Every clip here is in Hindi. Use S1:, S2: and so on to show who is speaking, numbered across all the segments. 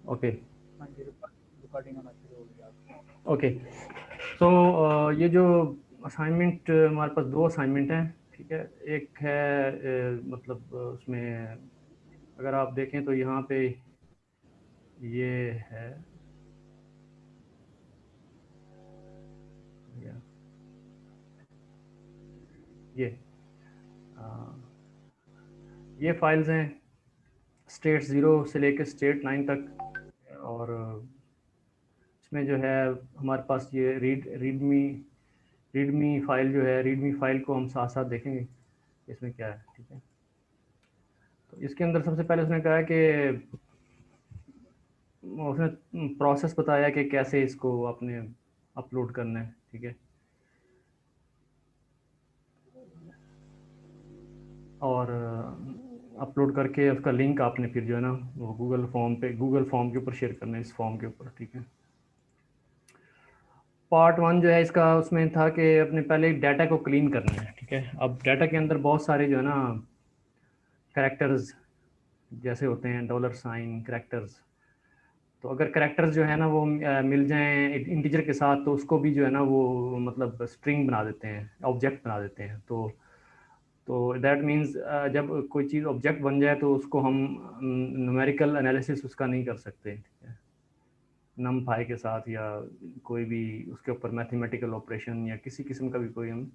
S1: ओके
S2: हाँ जी, रिकॉर्डिंग होना शुरू हो गया।
S1: ओके। तो ये जो असाइनमेंट हमारे पास दो असाइनमेंट हैं, ठीक है। एक है मतलब उसमें अगर आप देखें तो यहाँ पे ये है ये ये अ, ये फाइल्स हैं स्टेट ज़ीरो से लेकर स्टेट 9 तक। और इसमें जो है हमारे पास ये रीडमी फाइल जो है, रीडमी फाइल को हम साथ साथ देखेंगे इसमें क्या है, ठीक है। तो इसके अंदर सबसे पहले उसने कहा कि उसने प्रोसेस बताया कि कैसे इसको आपने अपलोड करना है, ठीक है। और अपलोड करके उसका लिंक आपने फिर जो है ना वो गूगल फॉर्म के ऊपर शेयर करना है, इस फॉर्म के ऊपर, ठीक है। पार्ट वन जो है इसका उसमें था कि अपने पहले डाटा को क्लीन करना है, ठीक है। अब डाटा के अंदर बहुत सारे जो है ना कैरेक्टर्स जैसे होते हैं, डॉलर साइन कैरेक्टर्स। तो अगर कैरेक्टर्स जो है ना वो मिल जाएं इंटीजर के साथ, तो उसको भी जो है ना वो मतलब स्ट्रिंग बना देते हैं, ऑब्जेक्ट बना देते हैं। तो दैट मीन्स जब कोई चीज़ ऑब्जेक्ट बन जाए तो उसको हम न्यूमेरिकल एनालिसिस उसका नहीं कर सकते, ठीक है, नम पाई के साथ, या कोई भी उसके ऊपर मैथमेटिकल ऑपरेशन या किसी किस्म का भी कोई हम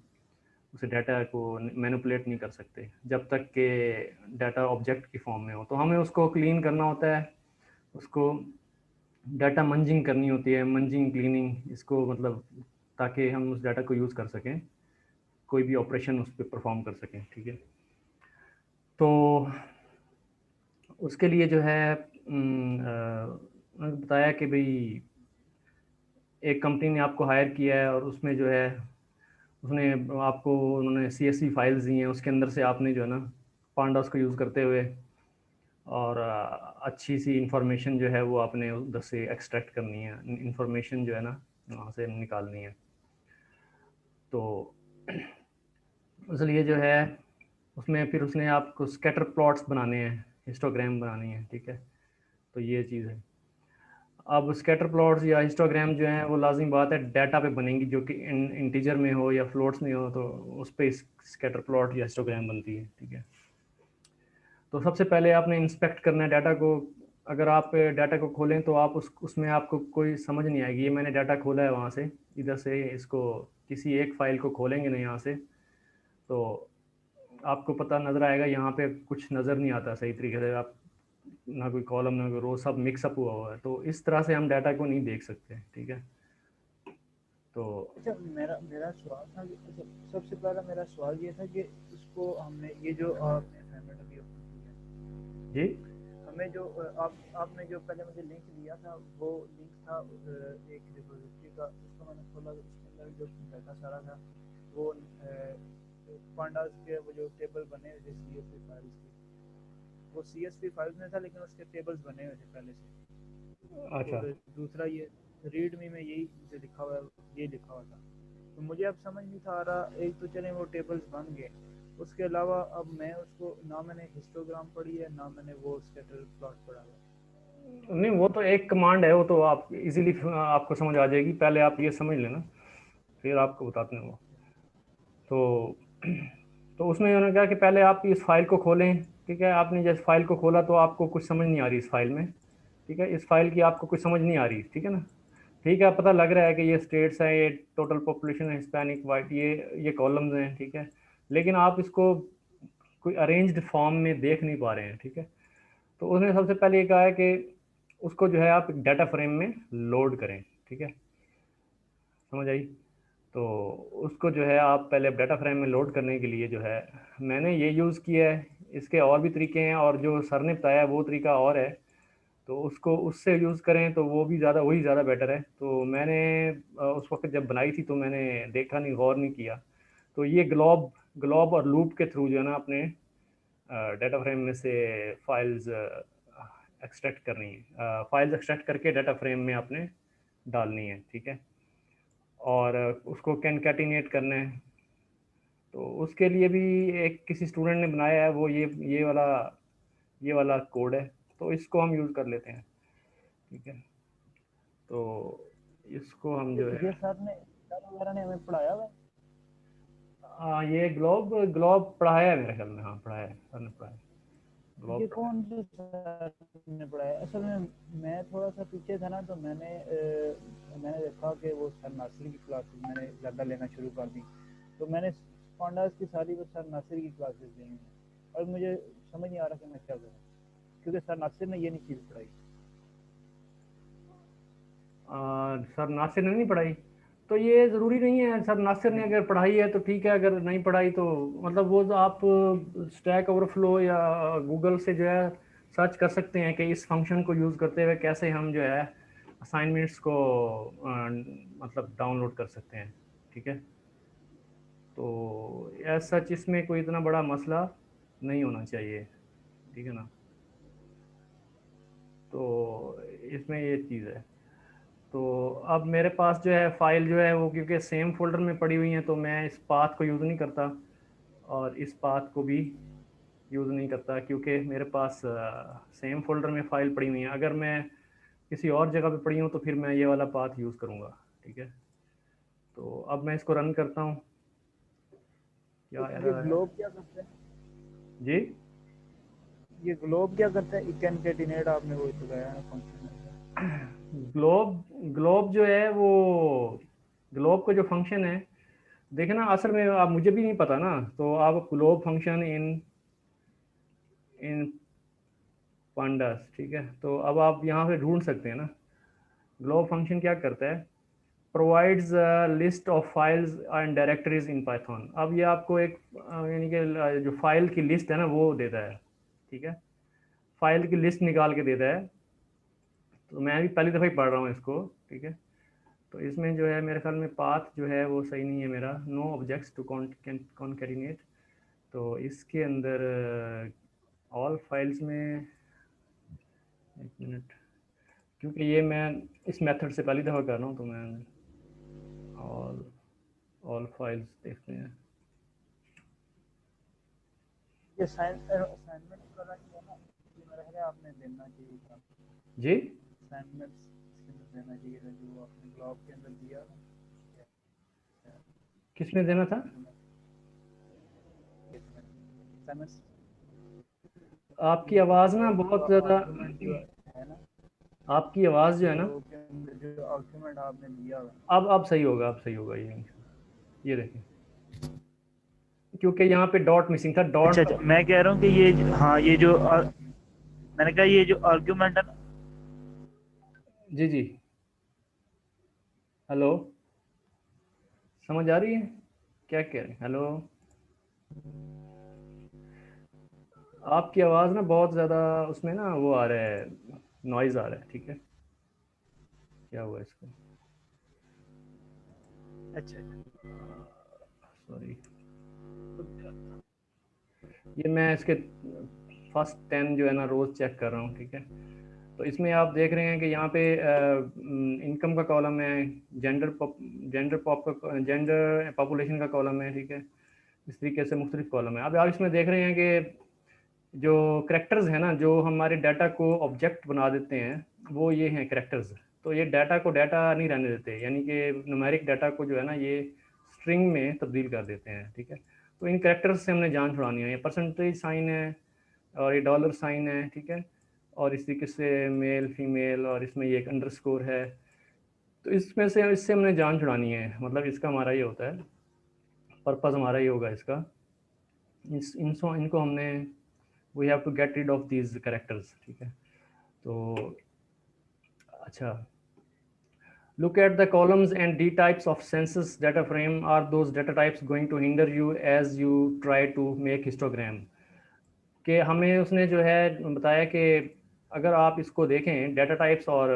S1: उसे डाटा को मैनिपुलेट नहीं कर सकते जब तक कि डाटा ऑब्जेक्ट की फॉर्म में हो। तो हमें उसको क्लीन करना होता है, उसको डाटा मंजिंग करनी होती है, मंजिंग क्लीनिंग इसको मतलब, ताकि हम उस डाटा को यूज़ कर सकें, कोई भी ऑपरेशन उस पर परफॉर्म कर सकें, ठीक है। तो उसके लिए जो है उन्होंने बताया कि भाई एक कंपनी ने आपको हायर किया है और उसमें जो है उसने आपको उन्होंने CSV फाइल्स दी हैं, उसके अंदर से आपने जो है ना पांडास को यूज़ करते हुए और अच्छी सी इंफॉर्मेशन जो है वो आपने उधर से एक्सट्रैक्ट करनी है, इंफॉर्मेशन जो है ना वहाँ से निकालनी है। तो इसलिए जो है उसमें फिर उसने आपको स्कैटर प्लॉट्स बनाने हैं, हिस्टोग्राम बनानी है, ठीक है। तो ये चीज़ है। अब स्कैटर प्लॉट्स या हिस्टोग्राम जो हैं वो लाजिम बात है डाटा पे बनेंगी, जो कि इंटीजर में हो या फ्लोट्स में हो, तो उस पर स्कैटर प्लॉट या हिस्टोग्राम बनती है, ठीक है। तो सबसे पहले आपने इंस्पेक्ट करना है डाटा को। अगर आप डाटा को खोलें तो आप उसमें आपको कोई समझ नहीं आएगी। ये मैंने डाटा खोला है वहाँ से, इधर से इसको किसी एक फ़ाइल को खोलेंगे ना यहाँ से, तो आपको पता नज़र आएगा यहाँ पे कुछ नज़र नहीं आता सही तरीके से। आप ना कोई कॉलम ना कोई रो, सब मिक्सअप हुआ हुआ है। तो इस तरह से हम डाटा को नहीं देख सकते, ठीक है। तो
S2: अच्छा, मेरा मेरा सवाल था कि अच्छा, सबसे पहला मेरा सवाल ये था कि इसको हमने ये जो आपने असाइनमेंट अभी अपनी की है,
S1: जी
S2: हमें जो आपने जो पहले मुझे लिंक दिया था, वो लिंक था एक रिपोजिटरी का। उसको मैंने खोला तो उसके अंदर जो डाटा सारा था वो पांडास के वो जो टेबल बने हुए थे CSV फाइल्स के, वो CSV फाइल्स में था, लेकिन उसके टेबल्स बने हुए थे पहले से।
S1: अच्छा।
S2: और दूसरा ये रीड मी में यही जो लिखा हुआ है, ये लिखा हुआ था। तो मुझे अब समझ नहीं था आ रहा, एक तो चले वो टेबल्स बन गए, उसके अलावा अब मैं उसको ना मैंने हिस्टोग्राम पढ़ी है ना मैंने वो स्कैटर प्लॉट पढ़ा हुआ।
S1: नहीं, वो तो एक कमांड है, वो तो आप इजीली आपको समझ आ जाएगी। पहले आप ये समझ लेना, फिर आपको बताते हैं वो। तो तो उसमें उन्होंने कहा कि पहले आप इस फाइल को खोलें, ठीक है। आपने जैसे फाइल को खोला तो आपको कुछ समझ नहीं आ रही इस फाइल में, ठीक है। इस फाइल की आपको कुछ समझ नहीं आ रही, ठीक है ना। ठीक है, पता लग रहा है कि ये स्टेट्स हैं, ये टोटल पॉपुलेशन है, हिस्पैनिक, वाइट, ये कॉलम्स हैं, ठीक है। लेकिन आप इसको कोई अरेंज्ड फॉर्म में देख नहीं पा रहे हैं, ठीक है। तो उसने सबसे पहले ये कहा है कि उसको जो है आप डाटा फ्रेम में लोड करें, ठीक है। समझ आई। तो उसको जो है आप पहले डाटा फ्रेम में लोड करने के लिए जो है मैंने ये यूज़ किया है। इसके और भी तरीके हैं, और जो सर ने बताया वो तरीका और है, तो उसको उससे यूज़ करें तो वो भी ज़्यादा, वही ज़्यादा बेटर है। तो मैंने उस वक्त जब बनाई थी तो मैंने देखा नहीं, गौर नहीं किया। तो ये ग्लोब ग्लोब और लूप के थ्रू जो है ना अपने डाटा फ्रेम में से फाइल्स एक्सट्रैक्ट करनी है, फाइल्स एक्सट्रैक्ट करके डाटा फ्रेम में आपने डालनी है, ठीक है। और उसको कैनकैटिनेट करना है। तो उसके लिए भी एक किसी स्टूडेंट ने बनाया है, वो ये वाला कोड है। तो इसको हम यूज़ कर लेते हैं। ठीक है। तो इसको हम जो
S2: ये
S1: है
S2: सर वगैरह ने हमें पढ़ाया हुआ है?
S1: ये ग्लोब ग्लोब पढ़ाया है मेरे ख्याल में, हाँ पढ़ाया है, सर ने पढ़ाया है,
S2: ये
S1: ग्लोब पढ़ाया
S2: कौन से सर ने पढ़ाया? असल में मैं थोड़ा सा पीछे था ना, तो मैंने देखा कि वो सर नासिर की क्लासेस मैंने ज़्यादा लेना शुरू कर दी, तो मैंने पांडास की सारी वो सर नासिर की क्लासेस लेनी है, और मुझे समझ नहीं आ रहा कि मैं क्या करूँ, क्योंकि सर नासिर ने ये नहीं चीज़ पढ़ाई।
S1: सर नासिर ने नहीं पढ़ाई, तो ये ज़रूरी नहीं है, सर नासिर
S2: हाँ
S1: ने
S2: जी।
S1: अगर पढ़ाई है तो ठीक है, अगर नहीं पढ़ाई तो मतलब वो तो आप स्टैक ओवरफ्लो या गूगल से जो है सर्च कर सकते हैं कि इस फंक्शन को यूज़ करते हुए कैसे हम जो है असाइनमेंट्स को मतलब डाउनलोड कर सकते हैं, ठीक है। तो एज सच इसमें कोई इतना बड़ा मसला नहीं होना चाहिए, ठीक है ना। तो इसमें ये चीज़ है। तो अब मेरे पास जो है फाइल जो है वो क्योंकि सेम फोल्डर में पड़ी हुई है, तो मैं इस पाथ को यूज़ नहीं करता और इस पाथ को भी यूज़ नहीं करता, क्योंकि मेरे पास सेम फोल्डर में फाइल पड़ी हुई है। अगर मैं किसी और जगह पे पड़ी हूँ तो फिर मैं ये वाला पाथ यूज़ करूँगा, ठीक है। तो अब मैं इसको रन करता हूँ, क्या
S2: ये
S1: एरर आया
S2: ग्लोब क्या करता है?
S1: जी।
S2: ये ग्लोब क्या करता है? इकैनकेटिनेट आपने वो बताया है फंक्शन।
S1: ग्लोब ग्लोब जो है वो ग्लोब का जो फंक्शन है, देखे ना, असल में आप मुझे भी नहीं पता ना, तो आप globe function in in pandas, ठीक है। तो अब आप यहाँ पे ढूंढ सकते हैं ना, ग्लोब फंक्शन क्या करता है, provides list of files and directories in Python. अब ये आपको एक यानी कि जो फाइल की लिस्ट है ना वो देता है, ठीक है, फाइल की लिस्ट निकाल के देता है। तो मैं भी पहली दफ़ा ही पढ़ रहा हूँ इसको, ठीक है। तो इसमें जो है मेरे ख्याल में पाथ जो है वो सही नहीं है मेरा, नो ऑब्जेक्ट्स टू कॉन्कैटिनेट। तो इसके अंदर ऑल फाइल्स में, एक मिनट, क्योंकि ये मैं इस मेथड से पहली दफ़ा कर रहा हूँ, तो मैं ऑल ऑल फाइल्स देखते हैं।
S2: ये असाइनमेंट वाला जो है ना, ये मेरा ख्याल है आपने देना चाहिए था।
S1: जी,
S2: असाइनमेंट्स इसके अंदर देना चाहिए था जो आपने ब्लॉग के अंदर दिया ना।
S1: किस में देना था?
S2: असाइनमेंट्स
S1: आपकी आवाज़ ना
S2: ब्लॉग
S1: बहुत
S2: का
S1: ज़्यादा,
S2: आर्गुमेंट जो है ना,
S1: आपकी आवाज़ जो है ना,
S2: ब्लॉग के अंदर जो आर्गुमेंट आपने दिया हुआ
S1: अब सही होगा, अब सही होगा, ये देखें, क्योंकि यहाँ पे डॉट मिसिंग था,
S2: अच्छा
S1: डॉट।
S2: अच्छा, मैं कह रहा हूँ कि हाँ ये जो मैंने कहा ये जो आर्गुमेंट है ना।
S1: जी जी, हेलो, समझ आ रही है क्या कह रहे हैं? हेलो, आपकी आवाज़ ना बहुत ज़्यादा उसमें ना वो आ रहा है, नॉइज़ आ रहा है, ठीक है, क्या हुआ इसको,
S2: अच्छा अच्छा।
S1: सॉरी। ये मैं इसके फर्स्ट 10 जो है ना रोज़ चेक कर रहा हूँ, ठीक है। तो इसमें आप देख रहे हैं कि यहाँ पे इनकम का कॉलम है, जेंडर पॉपुलेशन का कॉलम है, ठीक है। इस तरीके से मुख्तलिफ कॉलम है। अब आप इसमें देख रहे हैं कि जो करेक्टर्स हैं ना, जो हमारे डाटा को ऑब्जेक्ट बना देते हैं, वो ये हैं करेक्टर्स। तो ये डाटा को डाटा नहीं रहने देते, यानी कि न्यूमेरिक डाटा को जो है ना ये स्ट्रिंग में तब्दील कर देते हैं, ठीक है। तो इन करेक्टर्स से हमने जान छुड़ानी है। ये परसेंटेज साइन है और ये डॉलर साइन है, ठीक है, और इस तरीके से मेल फीमेल, और इसमें ये एक अंडरस्कोर है। तो इसमें से इससे हमने जान छुड़ानी है, मतलब इसका हमारा ये होता है, पर्पज़ हमारा ये होगा इसका, इनको हमने, we have to get rid of these characters, ठीक है। तो अच्छा, look at the columns and d types of census data frame. Are those data types going to hinder you as you try to make histogram? कि हमें उसने जो है बताया कि अगर आप इसको देखें डाटा टाइप्स, और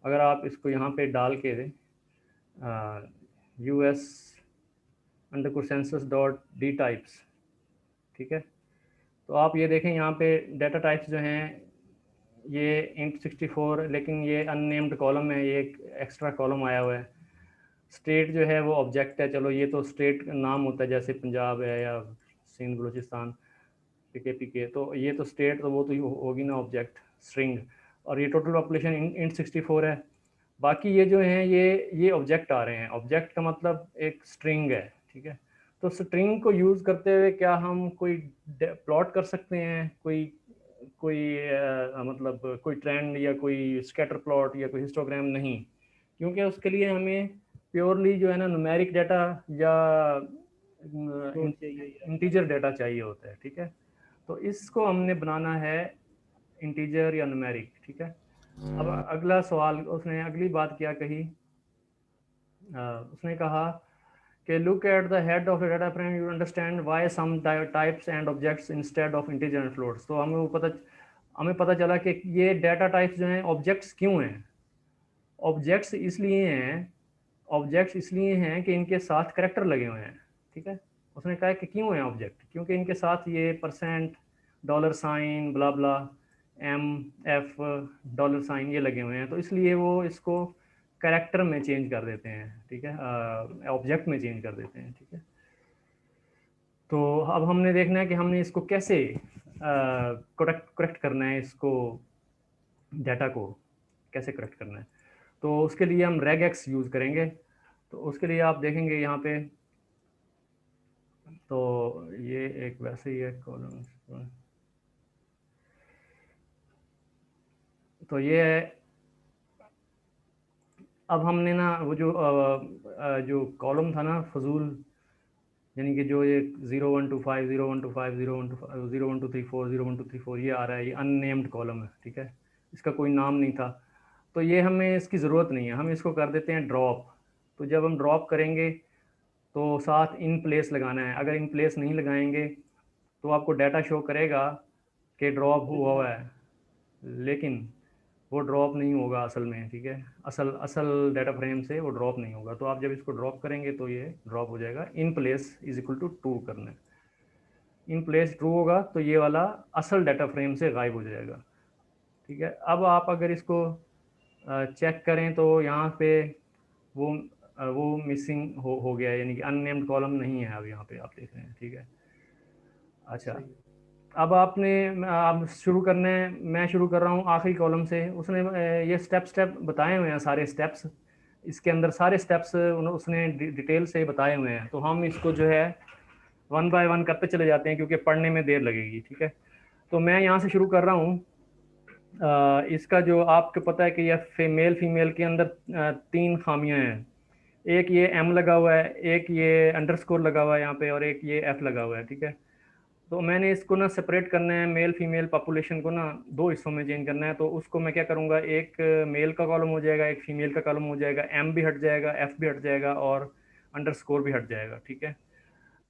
S1: अगर आप इसको यहाँ पे डाल के US underscore census dot D types, ठीक है, तो आप ये देखें यहाँ पे डाटा टाइप्स जो हैं ये इंट 64, लेकिन ये अननेम्ड कॉलम है, ये एक एक्स्ट्रा कॉलम आया हुआ है। स्टेट जो है वो ऑब्जेक्ट है, चलो ये तो स्टेट का नाम होता है, जैसे पंजाब है या सिंध बलूचिस्तान, पीके, तो ये तो स्टेट, तो वो तो होगी ना ऑब्जेक्ट स्ट्रिंग। और ये टोटल पॉपुलेशन इंट 64 है। बाकी ये जो हैं ये ऑब्जेक्ट आ रहे हैं। ऑब्जेक्ट का मतलब एक स्ट्रिंग है, ठीक है। तो स्ट्रिंग को यूज़ करते हुए क्या हम कोई प्लॉट कर सकते हैं, कोई कोई मतलब कोई ट्रेंड या कोई स्कैटर प्लॉट या कोई हिस्टोग्राम? नहीं, क्योंकि उसके लिए हमें प्योरली जो है ना न्यूमेरिक डाटा या
S2: फ्लोट चाहिए या
S1: इंटीजर डाटा चाहिए होता है, ठीक है। तो इसको हमने बनाना है इंटीजर या न्यूमेरिक, ठीक है। अब अगला सवाल, उसने अगली बात क्या कही, उसने कहा कि look at the head of data frame, you understand why some types and objects instead of integer and floats. तो हमें पता चला कि ये डाटा टाइप्स जो हैं ऑब्जेक्ट्स क्यों हैं। ऑब्जेक्ट्स इसलिए हैं ऑब्जेक्ट्स इसलिए हैं कि इनके साथ करेक्टर लगे हुए हैं, ठीक है। उसने कहा कि क्यों है ऑब्जेक्ट, क्योंकि इनके साथ ये परसेंट, डॉलर साइन, ब्ला ब्ला, एम, एफ, डॉलर साइन ये लगे हुए हैं, तो इसलिए वो इसको करेक्टर में चेंज कर देते हैं, ठीक है, ऑब्जेक्ट में चेंज कर देते हैं, ठीक है। तो अब हमने देखना है कि हमने इसको कैसे करेक्ट करना है, इसको डाटा को कैसे करेक्ट करना है। तो उसके लिए हम रेगएक्स यूज़ करेंगे। तो उसके लिए आप देखेंगे यहाँ पे, तो ये एक वैसे ही है कॉलम, तो ये है। अब हमने ना वो जो कॉलम था ना फजूल, यानी कि जो ये 0125 0125 0125 01234 01234 ये आ रहा है, ये अननेम्ड कॉलम है, ठीक है, इसका कोई नाम नहीं था। तो ये हमें इसकी ज़रूरत नहीं है, हम इसको कर देते हैं ड्रॉप। तो जब हम ड्रॉप करेंगे तो साथ इन प्लेस लगाना है। अगर इन प्लेस नहीं लगाएंगे तो आपको डाटा शो करेगा कि ड्रॉप हुआ है, लेकिन वो ड्रॉप नहीं होगा असल में, ठीक है। असल असल डाटा फ्रेम से वो ड्रॉप नहीं होगा। तो आप जब इसको ड्रॉप करेंगे तो ये ड्रॉप हो जाएगा। In place is equal to true करना है। इन प्लेस ट्रू होगा तो ये वाला असल डाटा फ्रेम से गायब हो जाएगा, ठीक है। अब आप अगर इसको चेक करें तो यहाँ पे वो मिसिंग हो गया है, यानी कि अननेम्ड कॉलम नहीं है अब यहाँ पे आप देख रहे हैं, ठीक है। अच्छा,
S2: सही है।
S1: अब आप शुरू करना है। मैं शुरू कर रहा हूँ आखिरी कॉलम से। उसने ये स्टेप बताए हुए हैं, सारे स्टेप्स इसके अंदर, सारे स्टेप्स उसने डिटेल से बताए हुए हैं। तो हम इसको जो है वन बाय वन करते चले जाते हैं, क्योंकि पढ़ने में देर लगेगी, ठीक है। तो मैं यहाँ से शुरू कर रहा हूँ। इसका जो आपको पता है कि यह मेल फीमेल के अंदर तीन खामियां हैं। एक ये एम लगा हुआ है, एक ये अंडरस्कोर लगा हुआ है यहाँ पे, और एक ये एफ लगा हुआ है, ठीक है। तो मैंने इसको ना सेपरेट करना है, मेल फीमेल पॉपुलेशन को ना दो हिस्सों में चेंज करना है। तो उसको मैं क्या करूँगा, एक मेल का कॉलम हो जाएगा, एक फीमेल का कॉलम हो जाएगा, एम भी हट जाएगा, एफ भी हट जाएगा, और अंडरस्कोर भी हट जाएगा, ठीक है।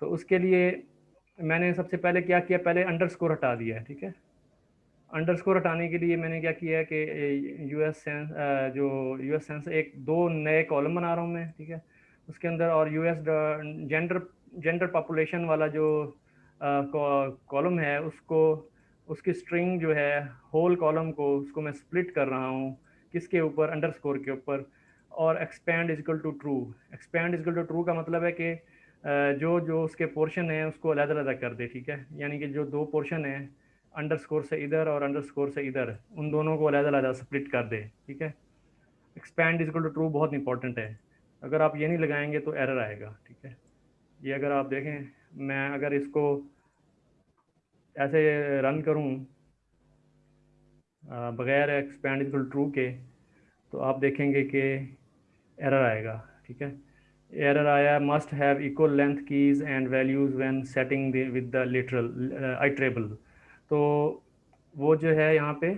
S1: तो उसके लिए मैंने सबसे पहले क्या किया, पहले अंडरस्कोर हटा दिया है, ठीक है। अंडरस्कोर हटाने के लिए मैंने क्या किया है कि यूएस सेंस, जो यूएस सेंस, एक दो नए कॉलम बना रहा हूँ मैं, ठीक है। उसके अंदर और यूएस जेंडर जेंडर पॉपुलेशन वाला जो कॉलम है, उसको उसकी स्ट्रिंग जो है होल कॉलम को उसको मैं स्प्लिट कर रहा हूँ, किसके ऊपर, अंडरस्कोर के ऊपर। और expand is equal to true. Expand is equal to true का मतलब है कि जो जो उसके पोर्शन है उसको अलग-अलग कर दे, ठीक है। यानी कि जो दो पोर्शन है, अंडरस्कोर से इधर और अंडरस्कोर से इधर, उन दोनों को अलग-अलग स्प्लिट कर दे, ठीक है। एक्सपैंड इजकल टू ट्रू बहुत इंपॉर्टेंट है। अगर आप ये नहीं लगाएंगे तो एरर आएगा, ठीक है। ये अगर आप देखें, मैं अगर इसको ऐसे रन करूं बगैर एक्सपैंड इक्वल ट्रू के, तो आप देखेंगे कि एरर आएगा, ठीक है। एरर आया, must have equal length keys and values when setting with the literal iterable. तो वो जो है यहाँ पे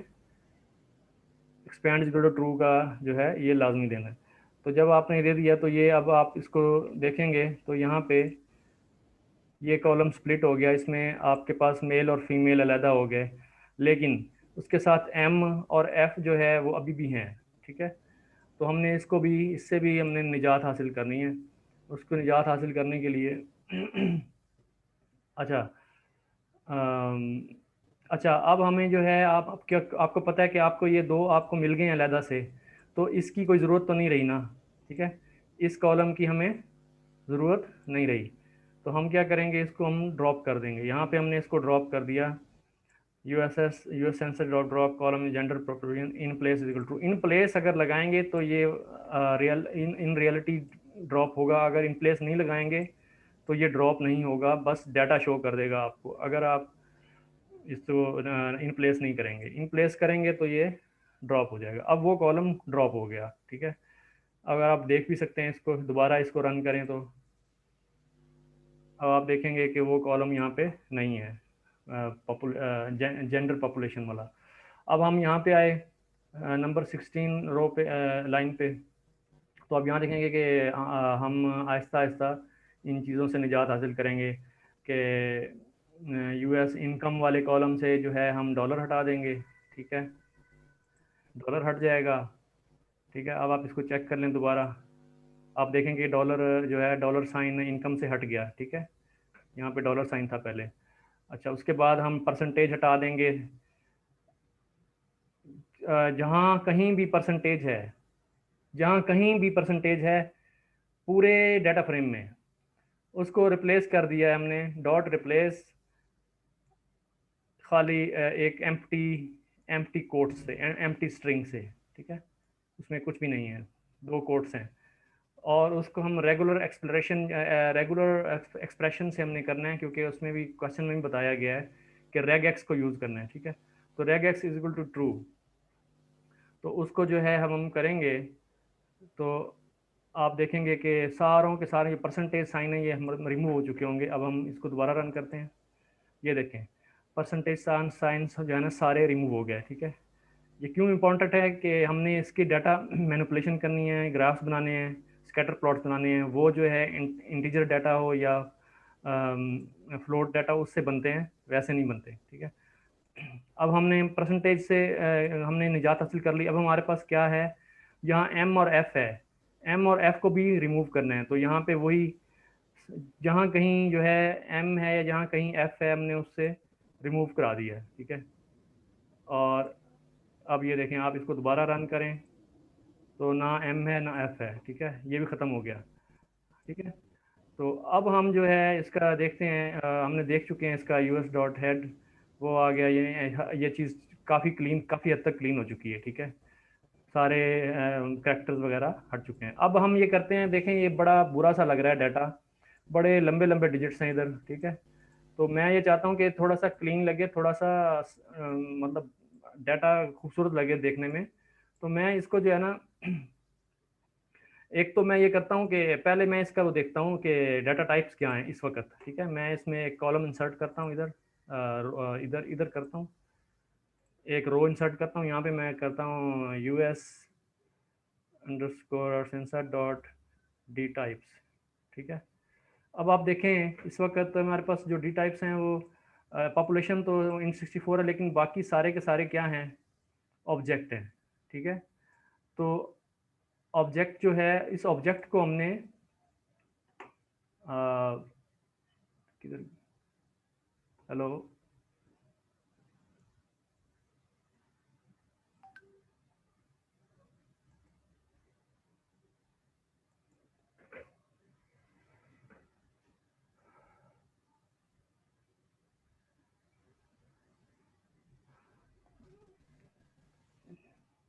S1: एक्सपैंड इक्वल टू ट्रू का जो है ये लाजमी देना है। तो जब आपने दे दिया तो ये, अब आप इसको देखेंगे तो यहाँ पे ये कॉलम स्प्लिट हो गया, इसमें आपके पास मेल और फीमेल अलहदा हो गए, लेकिन उसके साथ एम और एफ जो है वो अभी भी हैं, ठीक है। तो हमने इसको भी, इससे भी हमने निजात हासिल करनी है। उसको निजात हासिल करने के लिए अच्छा, अच्छा, अब हमें जो है, आप क्या आपको पता है कि आपको ये दो आपको मिल गए हैं अलहदा से, तो इसकी कोई ज़रूरत तो नहीं रही ना, ठीक है। इस कॉलम की हमें ज़रूरत नहीं रही। तो हम क्या करेंगे, इसको हम ड्रॉप कर देंगे। यहाँ पे हमने इसको ड्रॉप कर दिया। US census dot drop column gender proportion in place is equal to, in place अगर लगाएंगे तो ये रियल इन रियलिटी ड्रॉप होगा, अगर इन प्लेस नहीं लगाएंगे तो ये ड्रॉप नहीं होगा, बस डाटा शो कर देगा आपको। अगर आप इसको इन प्लेस नहीं करेंगे, इन प्लेस करेंगे तो ये ड्रॉप हो जाएगा। अब वो कॉलम ड्रॉप हो गया, ठीक है। अगर आप देख भी सकते हैं इसको, दोबारा इसको रन करें तो अब आप देखेंगे कि वो कॉलम यहाँ पे नहीं है, जेंडर पॉपुलेशन वाला। अब हम यहाँ पे आए नंबर 16 रो पे, लाइन पे, तो अब यहाँ देखेंगे कि हम आहिस्ता आहिस्ता इन चीज़ों से निजात हासिल करेंगे कि यूएस इनकम वाले कॉलम से जो है हम डॉलर हटा देंगे, ठीक है, डॉलर हट जाएगा, ठीक है। अब आप इसको चेक कर लें दोबारा, आप देखेंगे डॉलर जो है डॉलर साइन इनकम से हट गया, ठीक है, यहाँ पे डॉलर साइन था पहले। अच्छा, उसके बाद हम परसेंटेज हटा देंगे, जहाँ कहीं भी परसेंटेज है, जहाँ कहीं भी परसेंटेज है पूरे डाटा फ्रेम में, उसको रिप्लेस कर दिया है हमने डॉट रिप्लेस खाली एक एम्प्टी कोट से, एम्प्टी स्ट्रिंग से, ठीक है, उसमें कुछ भी नहीं है, दो कोट्स हैं। और उसको हम रेगुलर एक्सप्रेशन से हमने करना है, क्योंकि उसमें भी क्वेश्चन में भी बताया गया है कि रेग एक्स को यूज़ करना है, ठीक है। तो regex is equal to true, तो उसको जो है हम करेंगे तो आप देखेंगे कि सारों के सारे जो परसेंटेज साइन है ये हम रिमूव हो चुके होंगे। अब हम इसको दोबारा रन करते हैं, ये देखें परसेंटेज साइन जो है ना सारे रिमूव हो गए, ठीक है। ये क्यों इम्पोर्टेंट है कि हमने इसकी डाटा मैनिपुलेशन करनी है, ग्राफ्स बनाने हैं, स्कैटर प्लॉट्स बनाने हैं, वो जो है इंटीजर डाटा हो या फ्लोट डाटा उससे बनते हैं, वैसे नहीं बनते, ठीक है। अब हमने परसेंटेज से हमने निजात हासिल कर ली। अब हमारे पास क्या है, यहाँ एम और एफ है, एम और एफ को भी रिमूव करना है, तो यहाँ पे वही जहाँ कहीं जो है एम है या जहाँ कहीं एफ है हमने उससे रिमूव करा दिया है, ठीक है। और अब ये देखें, आप इसको दोबारा रन करें तो ना एम है ना एफ है, ठीक है, ये भी ख़त्म हो गया, ठीक है। तो अब हम जो है इसका देखते हैं, हमने देख चुके हैं इसका यूएस डॉट हेड वो आ गया, ये चीज़ काफ़ी क्लीन, काफ़ी हद तक क्लीन हो चुकी है, ठीक है, सारे कैरेक्टर्स वगैरह हट चुके हैं। अब हम ये करते हैं, देखें ये बड़ा बुरा सा लग रहा है डाटा, बड़े लंबे लंबे डिजिट्स हैं इधर, ठीक है। तो मैं ये चाहता हूँ कि थोड़ा सा क्लीन लगे, थोड़ा सा मतलब डाटा खूबसूरत लगे देखने में। तो मैं इसको जो है ना एक तो मैं ये करता हूँ कि पहले मैं इसका वो देखता हूँ कि डाटा टाइप्स क्या हैं इस वक्त, ठीक है। मैं इसमें एक कॉलम इंसर्ट करता हूँ इधर, इधर इधर करता हूँ, एक रो इंसर्ट करता हूँ, यहाँ पे मैं करता हूँ US underscore sensor dot D types, ठीक है। अब आप देखें इस वक्त हमारे पास जो डी टाइप्स हैं वो पॉपुलेशन तो इन 64 है, लेकिन बाकी सारे के सारे क्या हैं, ऑब्जेक्ट हैं, ठीक है। तो ऑब्जेक्ट जो है, इस ऑब्जेक्ट को हमने किधर, हेलो,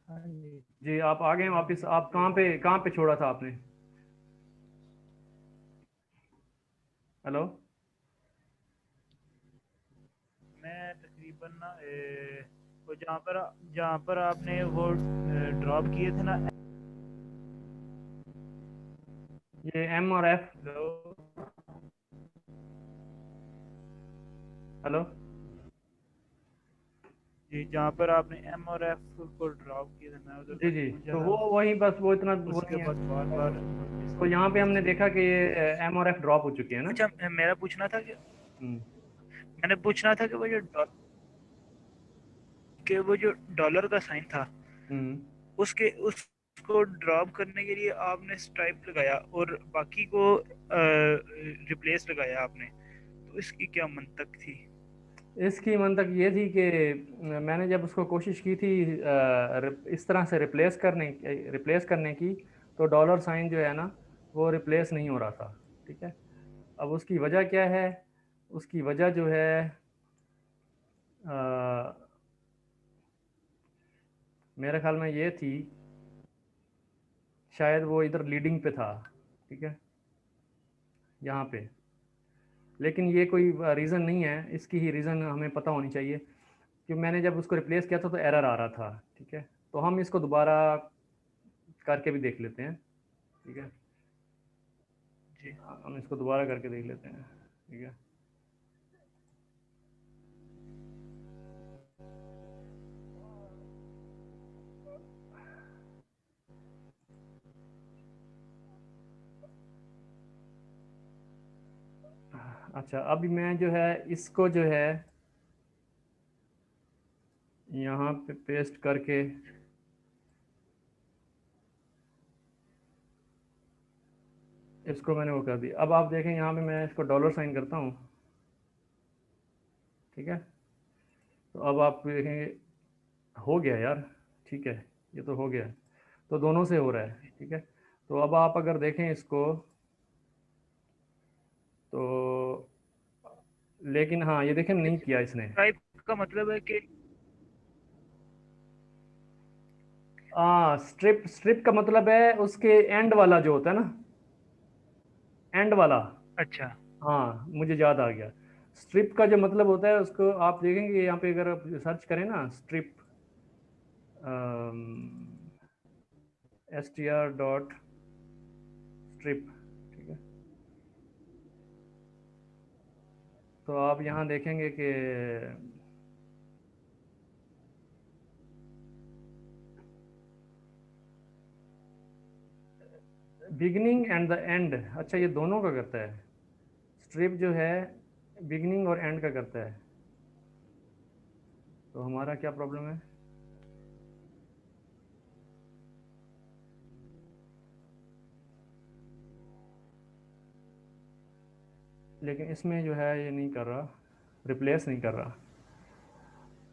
S2: हाँ जी।
S1: जी आप आ गए वापस, आप कहाँ पे छोड़ा था आपने, हेलो।
S2: मैं तकरीबन ना वो जहाँ पर आपने वो ड्रॉप किए थे ना।
S1: ये एम और एफ,
S2: हेलो
S1: हेलो,
S2: जी, जहाँ पर आपने एम और एफ को ड्रॉप किए थे मैं उधर
S1: जी
S2: तक
S1: जी,
S2: पहुँचा
S1: तो
S2: था।
S1: वो वही बस वो इतना वो
S2: उसके
S1: नहीं है।
S2: बाद बार बार
S1: तो यहाँ पे हमने देखा कि ये एम और एफ ड्रॉप हो चुके हैं ना।
S2: अच्छा, मेरा पूछना था कि
S1: हम्म
S2: मैंने पूछना था कि वो जो डॉलर का साइन था,
S1: हम्म।
S2: उसके उसको ड्रॉप करने के लिए आपने स्ट्राइप लगाया और बाकी को रिप्लेस लगाया आपने, तो इसकी क्या मंतक थी?
S1: इसकी मंतक ये थी कि मैंने जब उसको कोशिश की थी इस तरह से रिप्लेस करने की, तो डॉलर साइन जो है ना वो रिप्लेस नहीं हो रहा था, ठीक है। अब उसकी वजह क्या है, उसकी वजह जो है मेरे ख्याल में ये थी, शायद वो इधर लीडिंग पे था, ठीक है, यहाँ पे। लेकिन ये कोई रीज़न नहीं है, इसकी ही रीज़न हमें पता होनी चाहिए कि मैंने जब उसको रिप्लेस किया था तो एरर आ रहा था, ठीक है। तो हम इसको दोबारा करके भी देख लेते हैं, ठीक है।
S2: जी।
S1: हम इसको दोबारा करके देख लेते हैं, ठीक है। अच्छा, अभी मैं जो है इसको जो है यहाँ पे पेस्ट करके इसको मैंने वो कर दिया। अब आप देखें यहाँ पे मैं इसको डॉलर साइन करता हूँ, ठीक है। तो अब आप देखेंगे हो गया यार, ठीक है, ये तो हो गया। तो दोनों से हो रहा है, ठीक है। तो अब आप अगर देखें इसको तो, लेकिन हाँ ये देखें नहीं किया इसने।
S2: टाइप का मतलब है कि
S1: स्ट्रिप, स्ट्रिप का मतलब है उसके एंड वाला जो होता है ना, एंड वाला।
S2: अच्छा।
S1: हाँ मुझे याद आ गया। स्ट्रिप का जो मतलब होता है उसको आप देखेंगे यहाँ पे, अगर आप सर्च करें ना स्ट्रिप, str.strip, ठीक है। तो आप यहाँ देखेंगे कि बिगिनिंग एंड द एंड, अच्छा ये दोनों का करता है। स्ट्रिप जो है बिगिनिंग और एंड का करता है। तो हमारा क्या प्रॉब्लम है? लेकिन इसमें जो है ये नहीं कर रहा, रिप्लेस नहीं कर रहा।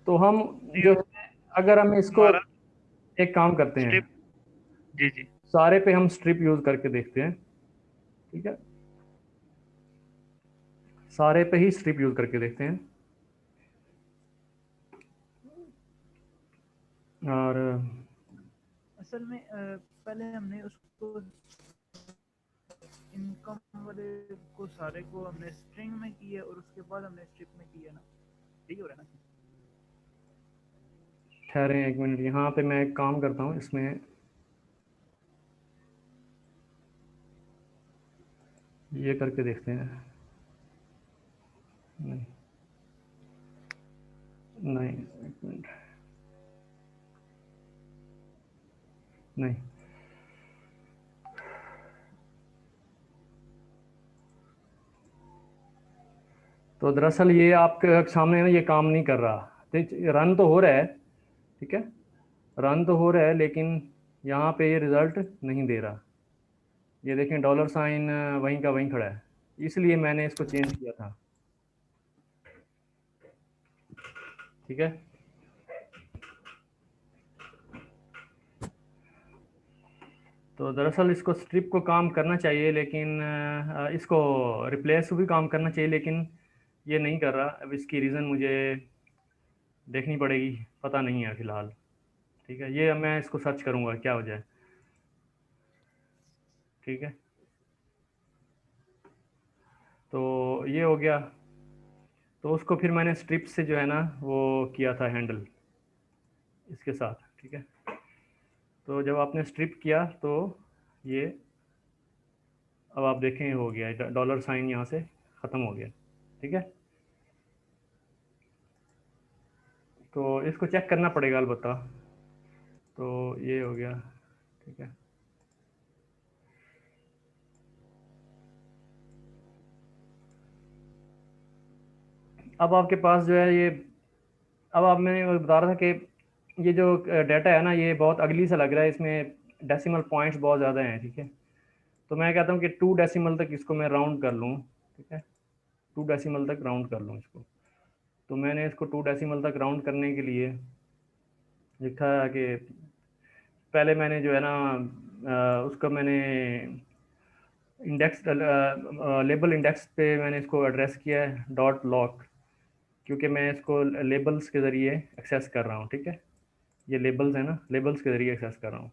S1: तो हम
S2: नहीं,
S1: जो
S2: उसमें
S1: है, अगर हम इसको
S2: हमारा
S1: एक काम करते हैं,
S2: स्ट्रिप। जी जी।
S1: सारे पे हम स्ट्रिप यूज़ करके देखते हैं, ठीक है। सारे पे ही स्ट्रिप यूज़ करके देखते हैं। और
S2: असल में पहले हमने उसको इनकम वाले को सारे को हमने स्ट्रिंग में किया और उसके बाद हमने स्ट्रिप में किया ना, ठीक हो रहा है ना?
S1: ठहरें एक मिनट, यहाँ पे मैं एक काम करता हूँ इसमें, ये करके देखते हैं। नहीं, नहीं, एक मिनट, नहीं। तो दरअसल ये आपके सामने ना ये काम नहीं कर रहा। तो रन तो हो रहा है, ठीक है, रन तो हो रहा है, लेकिन यहाँ पे ये रिज़ल्ट नहीं दे रहा। ये देखें डॉलर साइन वहीं का वहीं खड़ा है, इसलिए मैंने इसको चेंज किया था, ठीक है। तो दरअसल इसको स्ट्रिप को काम करना चाहिए, लेकिन इसको रिप्लेस भी काम करना चाहिए, लेकिन ये नहीं कर रहा। अब इसकी रीज़न मुझे देखनी पड़ेगी, पता नहीं है फ़िलहाल, ठीक है। ये मैं इसको सर्च करूँगा क्या हो जाए, ठीक है। तो ये हो गया। तो उसको फिर मैंने स्ट्रिप से जो है ना वो किया था हैंडल इसके साथ, ठीक है। तो जब आपने स्ट्रिप किया तो ये, अब आप देखें हो गया, डॉलर साइन यहाँ से ख़त्म हो गया, ठीक है। तो इसको चेक करना पड़ेगा अलबत्ता। तो ये हो गया, ठीक है। अब आपके पास जो है ये, अब आप, मैंने बता रहा था कि ये जो डाटा है ना ये बहुत अगली सा लग रहा है, इसमें डेसिमल पॉइंट्स बहुत ज़्यादा हैं, ठीक है। तो मैं कहता हूँ कि 2 डेसिमल तक इसको मैं राउंड कर लूँ, ठीक है, 2 डेसिमल तक राउंड कर लूँ इसको। तो मैंने इसको 2 डेसिमल तक राउंड करने के लिए लिखा है कि पहले मैंने जो है ना उसका मैंने इंडेक्स, लेबल इंडेक्स पे मैंने इसको एड्रेस किया है डॉट लॉक, क्योंकि मैं इसको लेबल्स के ज़रिए एक्सेस कर रहा हूँ, ठीक है। ये लेबल्स है ना, लेबल्स के ज़रिए एक्सेस कर रहा हूँ।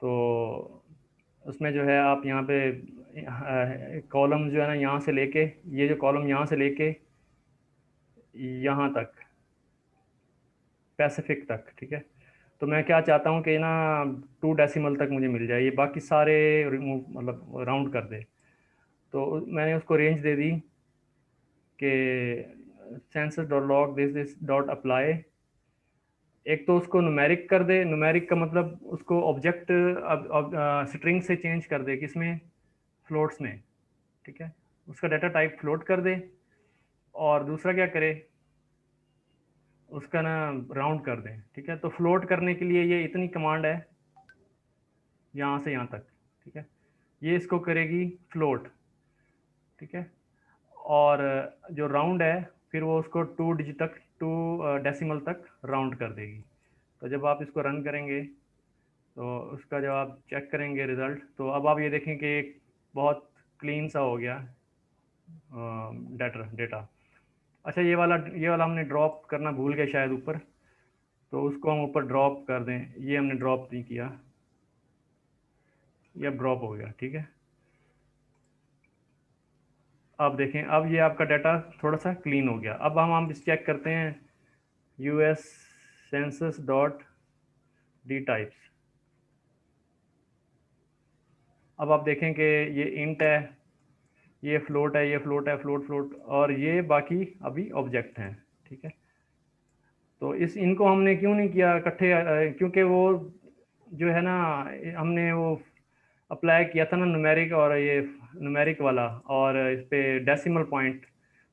S1: तो उसमें जो है आप यहाँ पे कॉलम जो है ना, यहाँ से लेके, ये जो कॉलम यहाँ से लेके यहाँ तक, पैसिफिक तक, ठीक है। तो मैं क्या चाहता हूँ कि ना 2 डेसिमल तक मुझे मिल जाए, ये बाकी सारे रिमूव, मतलब राउंड कर दे। तो मैंने उसको रेंज दे दी कि census dot log this dot apply. एक तो उसको नुमेरिक कर दे, नुमेरिक का मतलब उसको ऑब्जेक्ट स्ट्रिंग से चेंज कर दे, किसमें, फ्लोट्स में, ठीक है। उसका डाटा टाइप फ्लोट कर दे। और दूसरा क्या करे, उसका ना राउंड कर दें, ठीक है। तो फ्लोट करने के लिए ये इतनी कमांड है, यहाँ से यहाँ तक, ठीक है। ये इसको करेगी फ्लोट, ठीक है। और जो राउंड है, फिर वो उसको 2 डिजिट तक, 2 डेसिमल तक राउंड कर देगी। तो जब आप इसको रन करेंगे, तो उसका जब आप चेक करेंगे रिज़ल्ट, तो अब आप ये देखें कि एक बहुत क्लीन सा हो गया डेटा। अच्छा, ये वाला हमने ड्रॉप करना भूल गए शायद ऊपर, तो उसको हम ऊपर ड्रॉप कर दें। ये हमने ड्रॉप नहीं किया, ये अब ड्रॉप हो गया, ठीक है। अब देखें, अब ये आपका डाटा थोड़ा सा क्लीन हो गया। अब हम इस चेक करते हैं US census dot D types. अब आप देखें कि ये इंट है, ये फ्लोट है, ये फ्लोट है, फ्लोट फ्लोट, और ये बाकी अभी ऑब्जेक्ट हैं, ठीक है। तो इनको हमने क्यों नहीं किया इकट्ठे, क्योंकि वो जो है ना, हमने वो अप्लाई किया था ना न्यूमेरिक, और ये न्यूमेरिक वाला, और इस पे डेसिमल पॉइंट,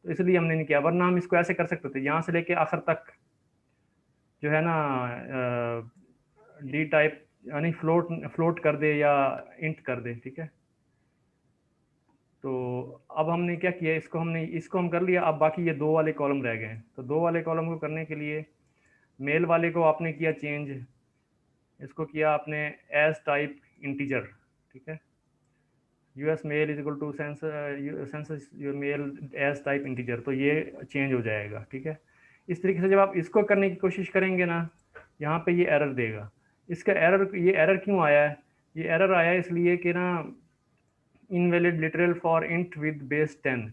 S1: तो इसलिए हमने नहीं किया। वरना हम इसको ऐसे कर सकते थे, यहाँ से लेके आखिर तक जो है ना डी टाइप, यानी फ्लोट फ्लोट कर दे या इंट कर दे, ठीक है। तो अब हमने क्या किया, इसको हम कर लिया। अब बाकी ये 2 वाले कॉलम रह गए हैं। तो 2 वाले कॉलम को करने के लिए मेल वाले को आपने किया चेंज, इसको किया आपने एज टाइप इंटीजर, ठीक है। US male is equal to census your male as type integer, तो ये चेंज हो जाएगा, ठीक है। इस तरीके से जब आप इसको करने की कोशिश करेंगे ना, यहाँ पे ये एरर देगा। ये एरर क्यों आया है, ये एरर आया है इसलिए कि ना invalid literal for int with base 10,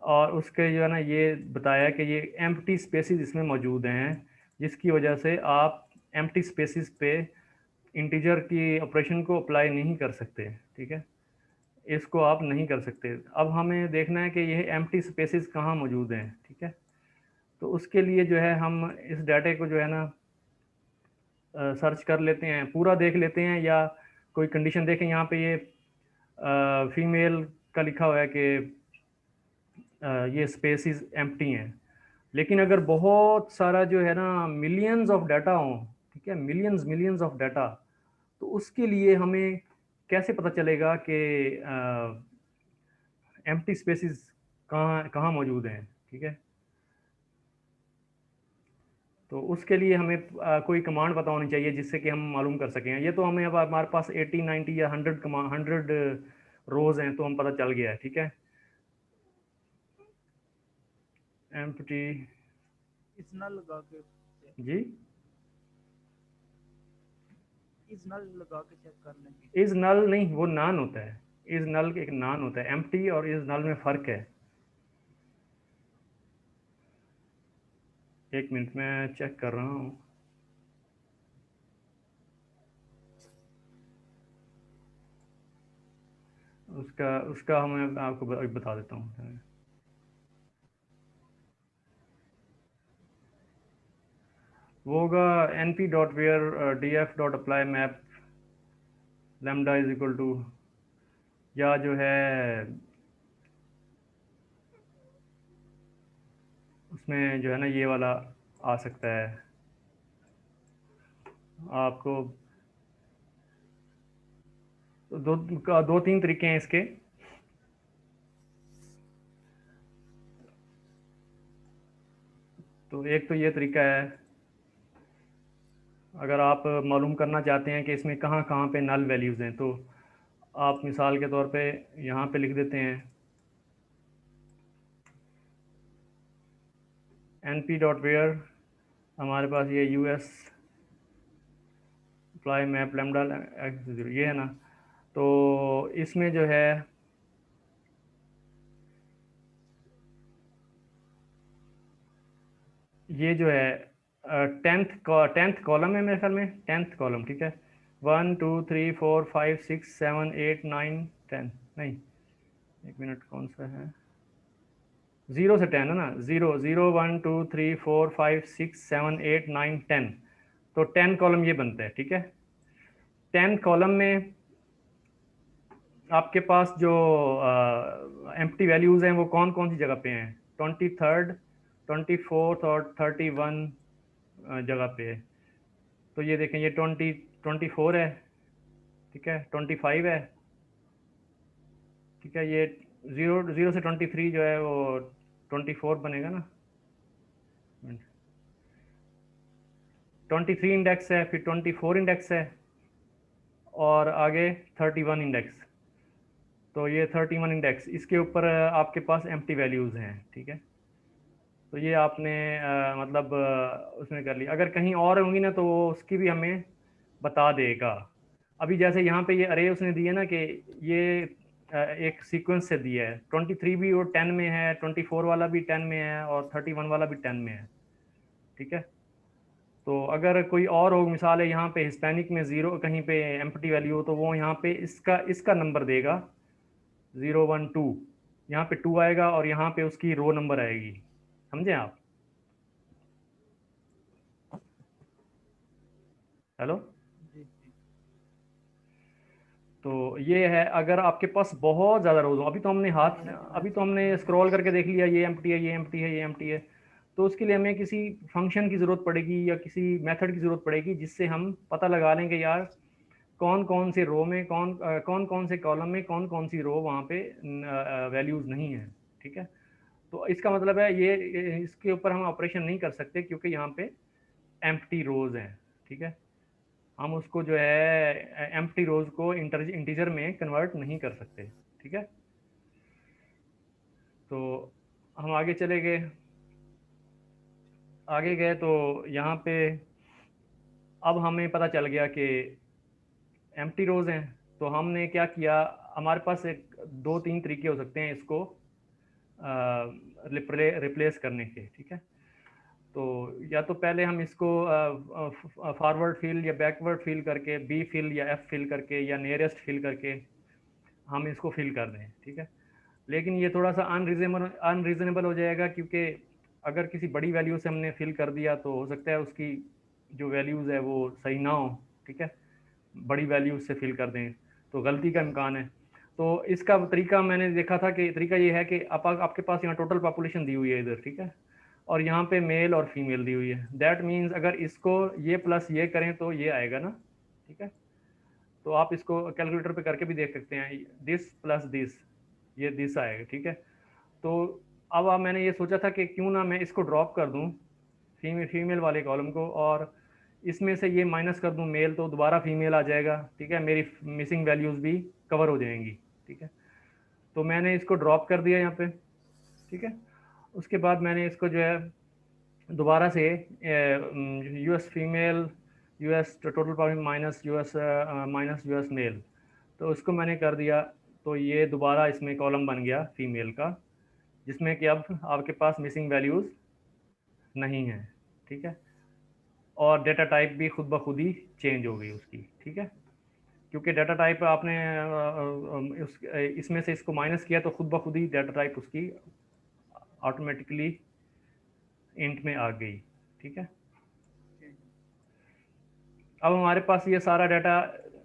S1: और उसके जो है ना ये बताया कि ये एम्प्टी स्पेसिस इसमें मौजूद हैं, जिसकी वजह से आप एम्प्टी स्पेसिस पे इंटीजर की ऑपरेशन को अप्लाई नहीं कर सकते, ठीक है। इसको आप नहीं कर सकते। अब हमें देखना है कि यह एम्प्टी स्पेसिस कहाँ मौजूद हैं, ठीक है। तो उसके लिए जो है हम इस डाटे को जो है ना सर्च कर लेते हैं, पूरा देख लेते हैं, या कोई कंडीशन देखें। यहाँ पे ये फीमेल का लिखा हुआ है कि ये स्पेसिस एम्प्टी हैं। लेकिन अगर बहुत सारा जो है ना मिलियंस ऑफ डाटा हो, ठीक है, मिलियंस मिलियंस ऑफ डाटा, तो उसके लिए हमें कैसे पता चलेगा कि एम्प्टी स्पेसिस कहाँ कहाँ मौजूद हैं, ठीक है। तो उसके लिए हमें कोई कमांड पता होनी चाहिए जिससे कि हम मालूम कर सकें। ये तो हमें, अब हमारे पास 80 90 या 100 कमांड, 100 रोज़ हैं, तो हम पता चल गया है, ठीक है। एम्प्टी,
S2: इस नल लगा के
S1: जी,
S2: इस नल लगा के चेक कर लेंगे।
S1: इज नल नहीं, वो नान होता है। इज नल एक नान होता है, एम्प्टी और इज नल में फ़र्क है। एक मिनट में चेक कर रहा हूँ। उसका उसका मैं आपको बता देता हूँ। वो होगा np.where.df.apply_map lambda is equal to, या जो है उसमें जो है ना ये वाला आ सकता है आपको। तो 2 3 तरीके हैं इसके। तो एक तो ये तरीका है, अगर आप मालूम करना चाहते हैं कि इसमें कहाँ कहाँ पे नल वैल्यूज़ हैं, तो आप मिसाल के तौर पे यहाँ पे लिख देते हैं np.where हमारे पास ये यूएस अप्लाई मैप लैम्डा ये है ना। तो इसमें जो है ये जो है टेंथ कॉलम है मेरे ख्याल में, 10th कॉलम, ठीक है। 1 2 3 4 5 6 7 8 9 10, नहीं एक मिनट, कौन सा है, 0 से 10 है ना, 0 0 1 2 3 4 5 6 7 8 9 10। तो 10 कॉलम ये बनता है, ठीक है। 10 कॉलम में आपके पास जो एम्प्टी वैल्यूज़ हैं वो कौन कौन सी जगह पे हैं, 23rd 24th और 31 जगह पे है। तो ये देखें, ये 24 है, ठीक है, 25 है, ठीक है। ये 0 से 23 जो है वो 24 बनेगा ना, 23 इंडेक्स है, फिर 24 इंडेक्स है, और आगे 31 इंडेक्स। तो ये 31 इंडेक्स, इसके ऊपर आपके पास एम्प्टी वैल्यूज़ हैं, ठीक है। तो ये आपने मतलब उसमें कर लिया। अगर कहीं और होंगी ना तो वो उसकी भी हमें बता देगा। अभी जैसे यहाँ पे ये अरे उसने दिए ना कि ये एक सीक्वेंस से दिया है, 23 भी वो 10 में है, 24 वाला भी 10 में है, और 31 वाला भी 10 में है, ठीक है। तो अगर कोई और हो, मिसाल है यहाँ पे हिस्पैनिक में ज़ीरो कहीं पे एम्प्टी वैल्यू हो, तो वो यहाँ पे इसका इसका नंबर देगा 0 1 2, यहाँ पे 2 आएगा और यहाँ पे उसकी रो नंबर आएगी, समझे आप। हेलो।
S2: जी जी।
S1: तो ये है, अगर आपके पास बहुत ज़्यादा रोज हो,
S2: हाँ जी हाँ जी, मैं
S1: अभी तो
S2: समझ
S1: हमने
S2: गया।
S1: स्क्रॉल करके देख लिया ये एम्प्टी है, ये एम्प्टी है, ये एम्प्टी है। तो उसके लिए हमें किसी फंक्शन की ज़रूरत पड़ेगी या किसी मेथड की ज़रूरत पड़ेगी जिससे हम पता लगा लें कि यार कौन कौन से रो में कौन कौन से कॉलम में कौन कौन सी रो वहाँ पे वैल्यूज़ नहीं है, ठीक है। तो इसका मतलब है इसके ऊपर हम ऑपरेशन नहीं कर सकते क्योंकि यहाँ पे एम्प्टी रोज हैं, ठीक है। हम उसको जो है एम्प्टी रोज को इंटीजर में कन्वर्ट नहीं कर सकते, ठीक है। तो हम आगे चले गए, आगे गए तो यहाँ पे अब हमें पता चल गया कि एम्प्टी रोज हैं। तो हमने क्या किया, हमारे पास एक दो तीन तरीके हो सकते हैं इसको रिप्लेस करने के, ठीक है। तो या तो पहले हम इसको फॉरवर्ड फिल या बैकवर्ड फिल करके, बी फिल या एफ फिल करके या नियरेस्ट फिल करके हम इसको फिल कर दें, ठीक है। लेकिन ये थोड़ा सा अनरीजनेबल हो जाएगा, क्योंकि अगर किसी बड़ी वैल्यू से हमने फिल कर दिया तो हो सकता है उसकी जो वैल्यूज़ है वो सही ना हो, ठीक है। बड़ी वैल्यूज से फिल कर दें तो गलती का इम्कान है। तो इसका तरीका मैंने देखा था कि तरीका ये है कि आपके पास यहाँ टोटल पॉपुलेशन दी हुई है इधर, ठीक है, और यहाँ पे मेल और फीमेल दी हुई है। दैट मीन्स अगर इसको ये प्लस ये करें तो ये आएगा ना, ठीक है। तो आप इसको कैलकुलेटर पे करके भी देख सकते हैं, दिस प्लस दिस, ये दिस आएगा, ठीक है। तो अब मैंने ये सोचा था कि क्यों ना मैं इसको ड्रॉप कर दूं, फीमेल वाले कॉलम को, और इसमें से ये माइनस कर दूं मेल, तो दोबारा फीमेल आ जाएगा, ठीक है। मेरी मिसिंग वैल्यूज़ भी कवर हो जाएंगी, ठीक है। तो मैंने इसको ड्रॉप कर दिया यहाँ पे, ठीक है। उसके बाद मैंने इसको जो है दोबारा से US female, US total power minus US male, तो उसको मैंने कर दिया। तो ये दोबारा इसमें कॉलम बन गया फीमेल का, जिसमें कि अब आपके पास मिसिंग वैल्यूज़ नहीं है, ठीक है। और डेटा टाइप भी खुद ब खुद ही चेंज हो गई उसकी, ठीक है। क्योंकि डाटा टाइप आपने इसमें से इसको माइनस किया तो खुद ब खुद ही डाटा टाइप उसकी ऑटोमेटिकली इंट में आ गई, ठीक है। अब हमारे पास ये सारा डाटा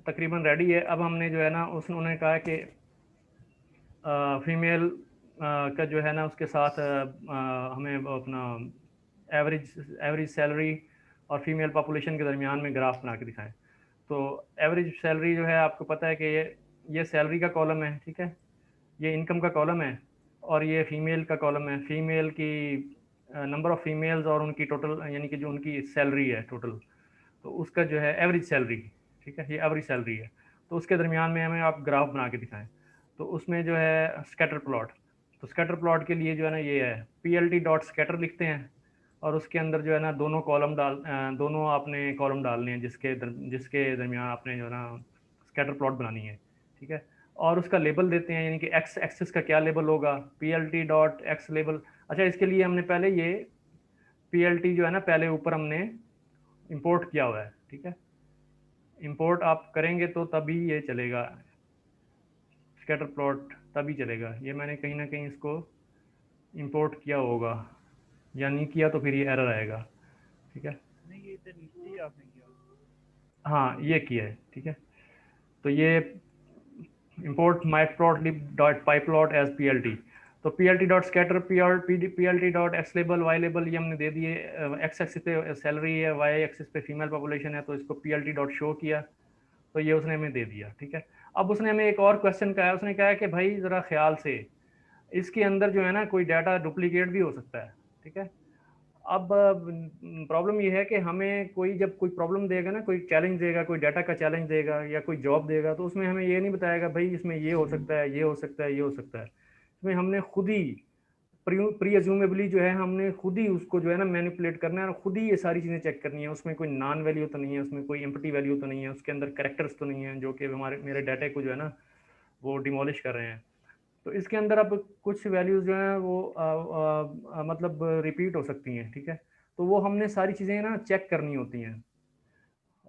S1: तकरीबन रेडी है। अब हमने जो है ना उन्होंने कहा कि फीमेल का जो है ना उसके साथ हमें अपना एवरेज सैलरी और फीमेल पॉपुलेशन के दरमियान में ग्राफ बना के दिखाएं। तो एवरेज सैलरी जो है आपको पता है कि ये सैलरी का कॉलम है, ठीक है, ये इनकम का कॉलम है, और ये फीमेल का कॉलम है, फीमेल की नंबर ऑफ़ फीमेल्स और उनकी टोटल, यानी कि जो उनकी सैलरी है टोटल, तो उसका जो है एवरेज सैलरी, ठीक है, ये एवरेज सैलरी है। तो उसके दरमियान में हमें आप ग्राफ बना के दिखाएं। तो उसमें जो है स्कैटर प्लॉट, तो स्कैटर प्लॉट के लिए जो है ना ये है PLT डॉट स्कैटर लिखते हैं, और उसके अंदर जो है ना दोनों आपने कॉलम डालने हैं जिसके दरमियान आपने जो है ना स्कैटर प्लॉट बनानी है, ठीक है। और उसका लेबल देते हैं, यानी कि एक्स एक्सिस का क्या लेबल होगा, P L T dot X label. अच्छा, इसके लिए हमने पहले ये पी एल टी जो है ना पहले ऊपर हमने इंपोर्ट किया हुआ है, ठीक है। इंपोर्ट आप करेंगे तो तभी ये चलेगा, स्कैटर प्लॉट तभी चलेगा। ये मैंने कहीं ना कहीं इसको इंपोर्ट किया होगा, या नहीं किया तो फिर ये एरर आएगा, ठीक है।
S2: नहीं, ये इधर नीचे ही आपने किया।
S1: हाँ, ये किया है, ठीक है। तो ये import myplotLib dot pyplot as plt। तो plt dot scatter plt dot X label Y label ये हमने दे दिए। एक्स एक्सिस पे सैलरी है, वाई एक्सिस पे फीमेल पॉपुलेशन है, तो इसको plt डॉट शो किया, तो ये उसने हमें दे दिया, ठीक है। अब उसने हमें एक और क्वेश्चन कहा है, उसने कहा है कि भाई ज़रा ख्याल से इसके अंदर जो है ना कोई डाटा डुप्लीकेट भी हो सकता है, ठीक है। अब प्रॉब्लम ये है कि हमें कोई जब कोई प्रॉब्लम देगा ना, कोई चैलेंज देगा, कोई डाटा का चैलेंज देगा या कोई जॉब देगा, तो उसमें हमें ये नहीं बताएगा भाई इसमें ये हो सकता है, ये हो सकता है, ये हो सकता है। इसमें हमने खुद ही प्री अज्यूमेबली जो है हमने खुद ही उसको जो है ना मैनिपुलेट करना है और खुद ही ये सारी चीज़ें चेक करनी है। उसमें कोई नॉन वैल्यू तो नहीं है, उसमें कोई एम्प्टी वैल्यू तो नहीं है, उसके अंदर करेक्टर्स तो नहीं है जो कि हमारे मेरे डाटा को जो है ना वो डिमोलिश कर रहे हैं। तो इसके अंदर अब कुछ वैल्यूज़ जो हैं वो मतलब रिपीट हो सकती हैं, ठीक है। तो वो हमने सारी चीज़ें ना चेक करनी होती हैं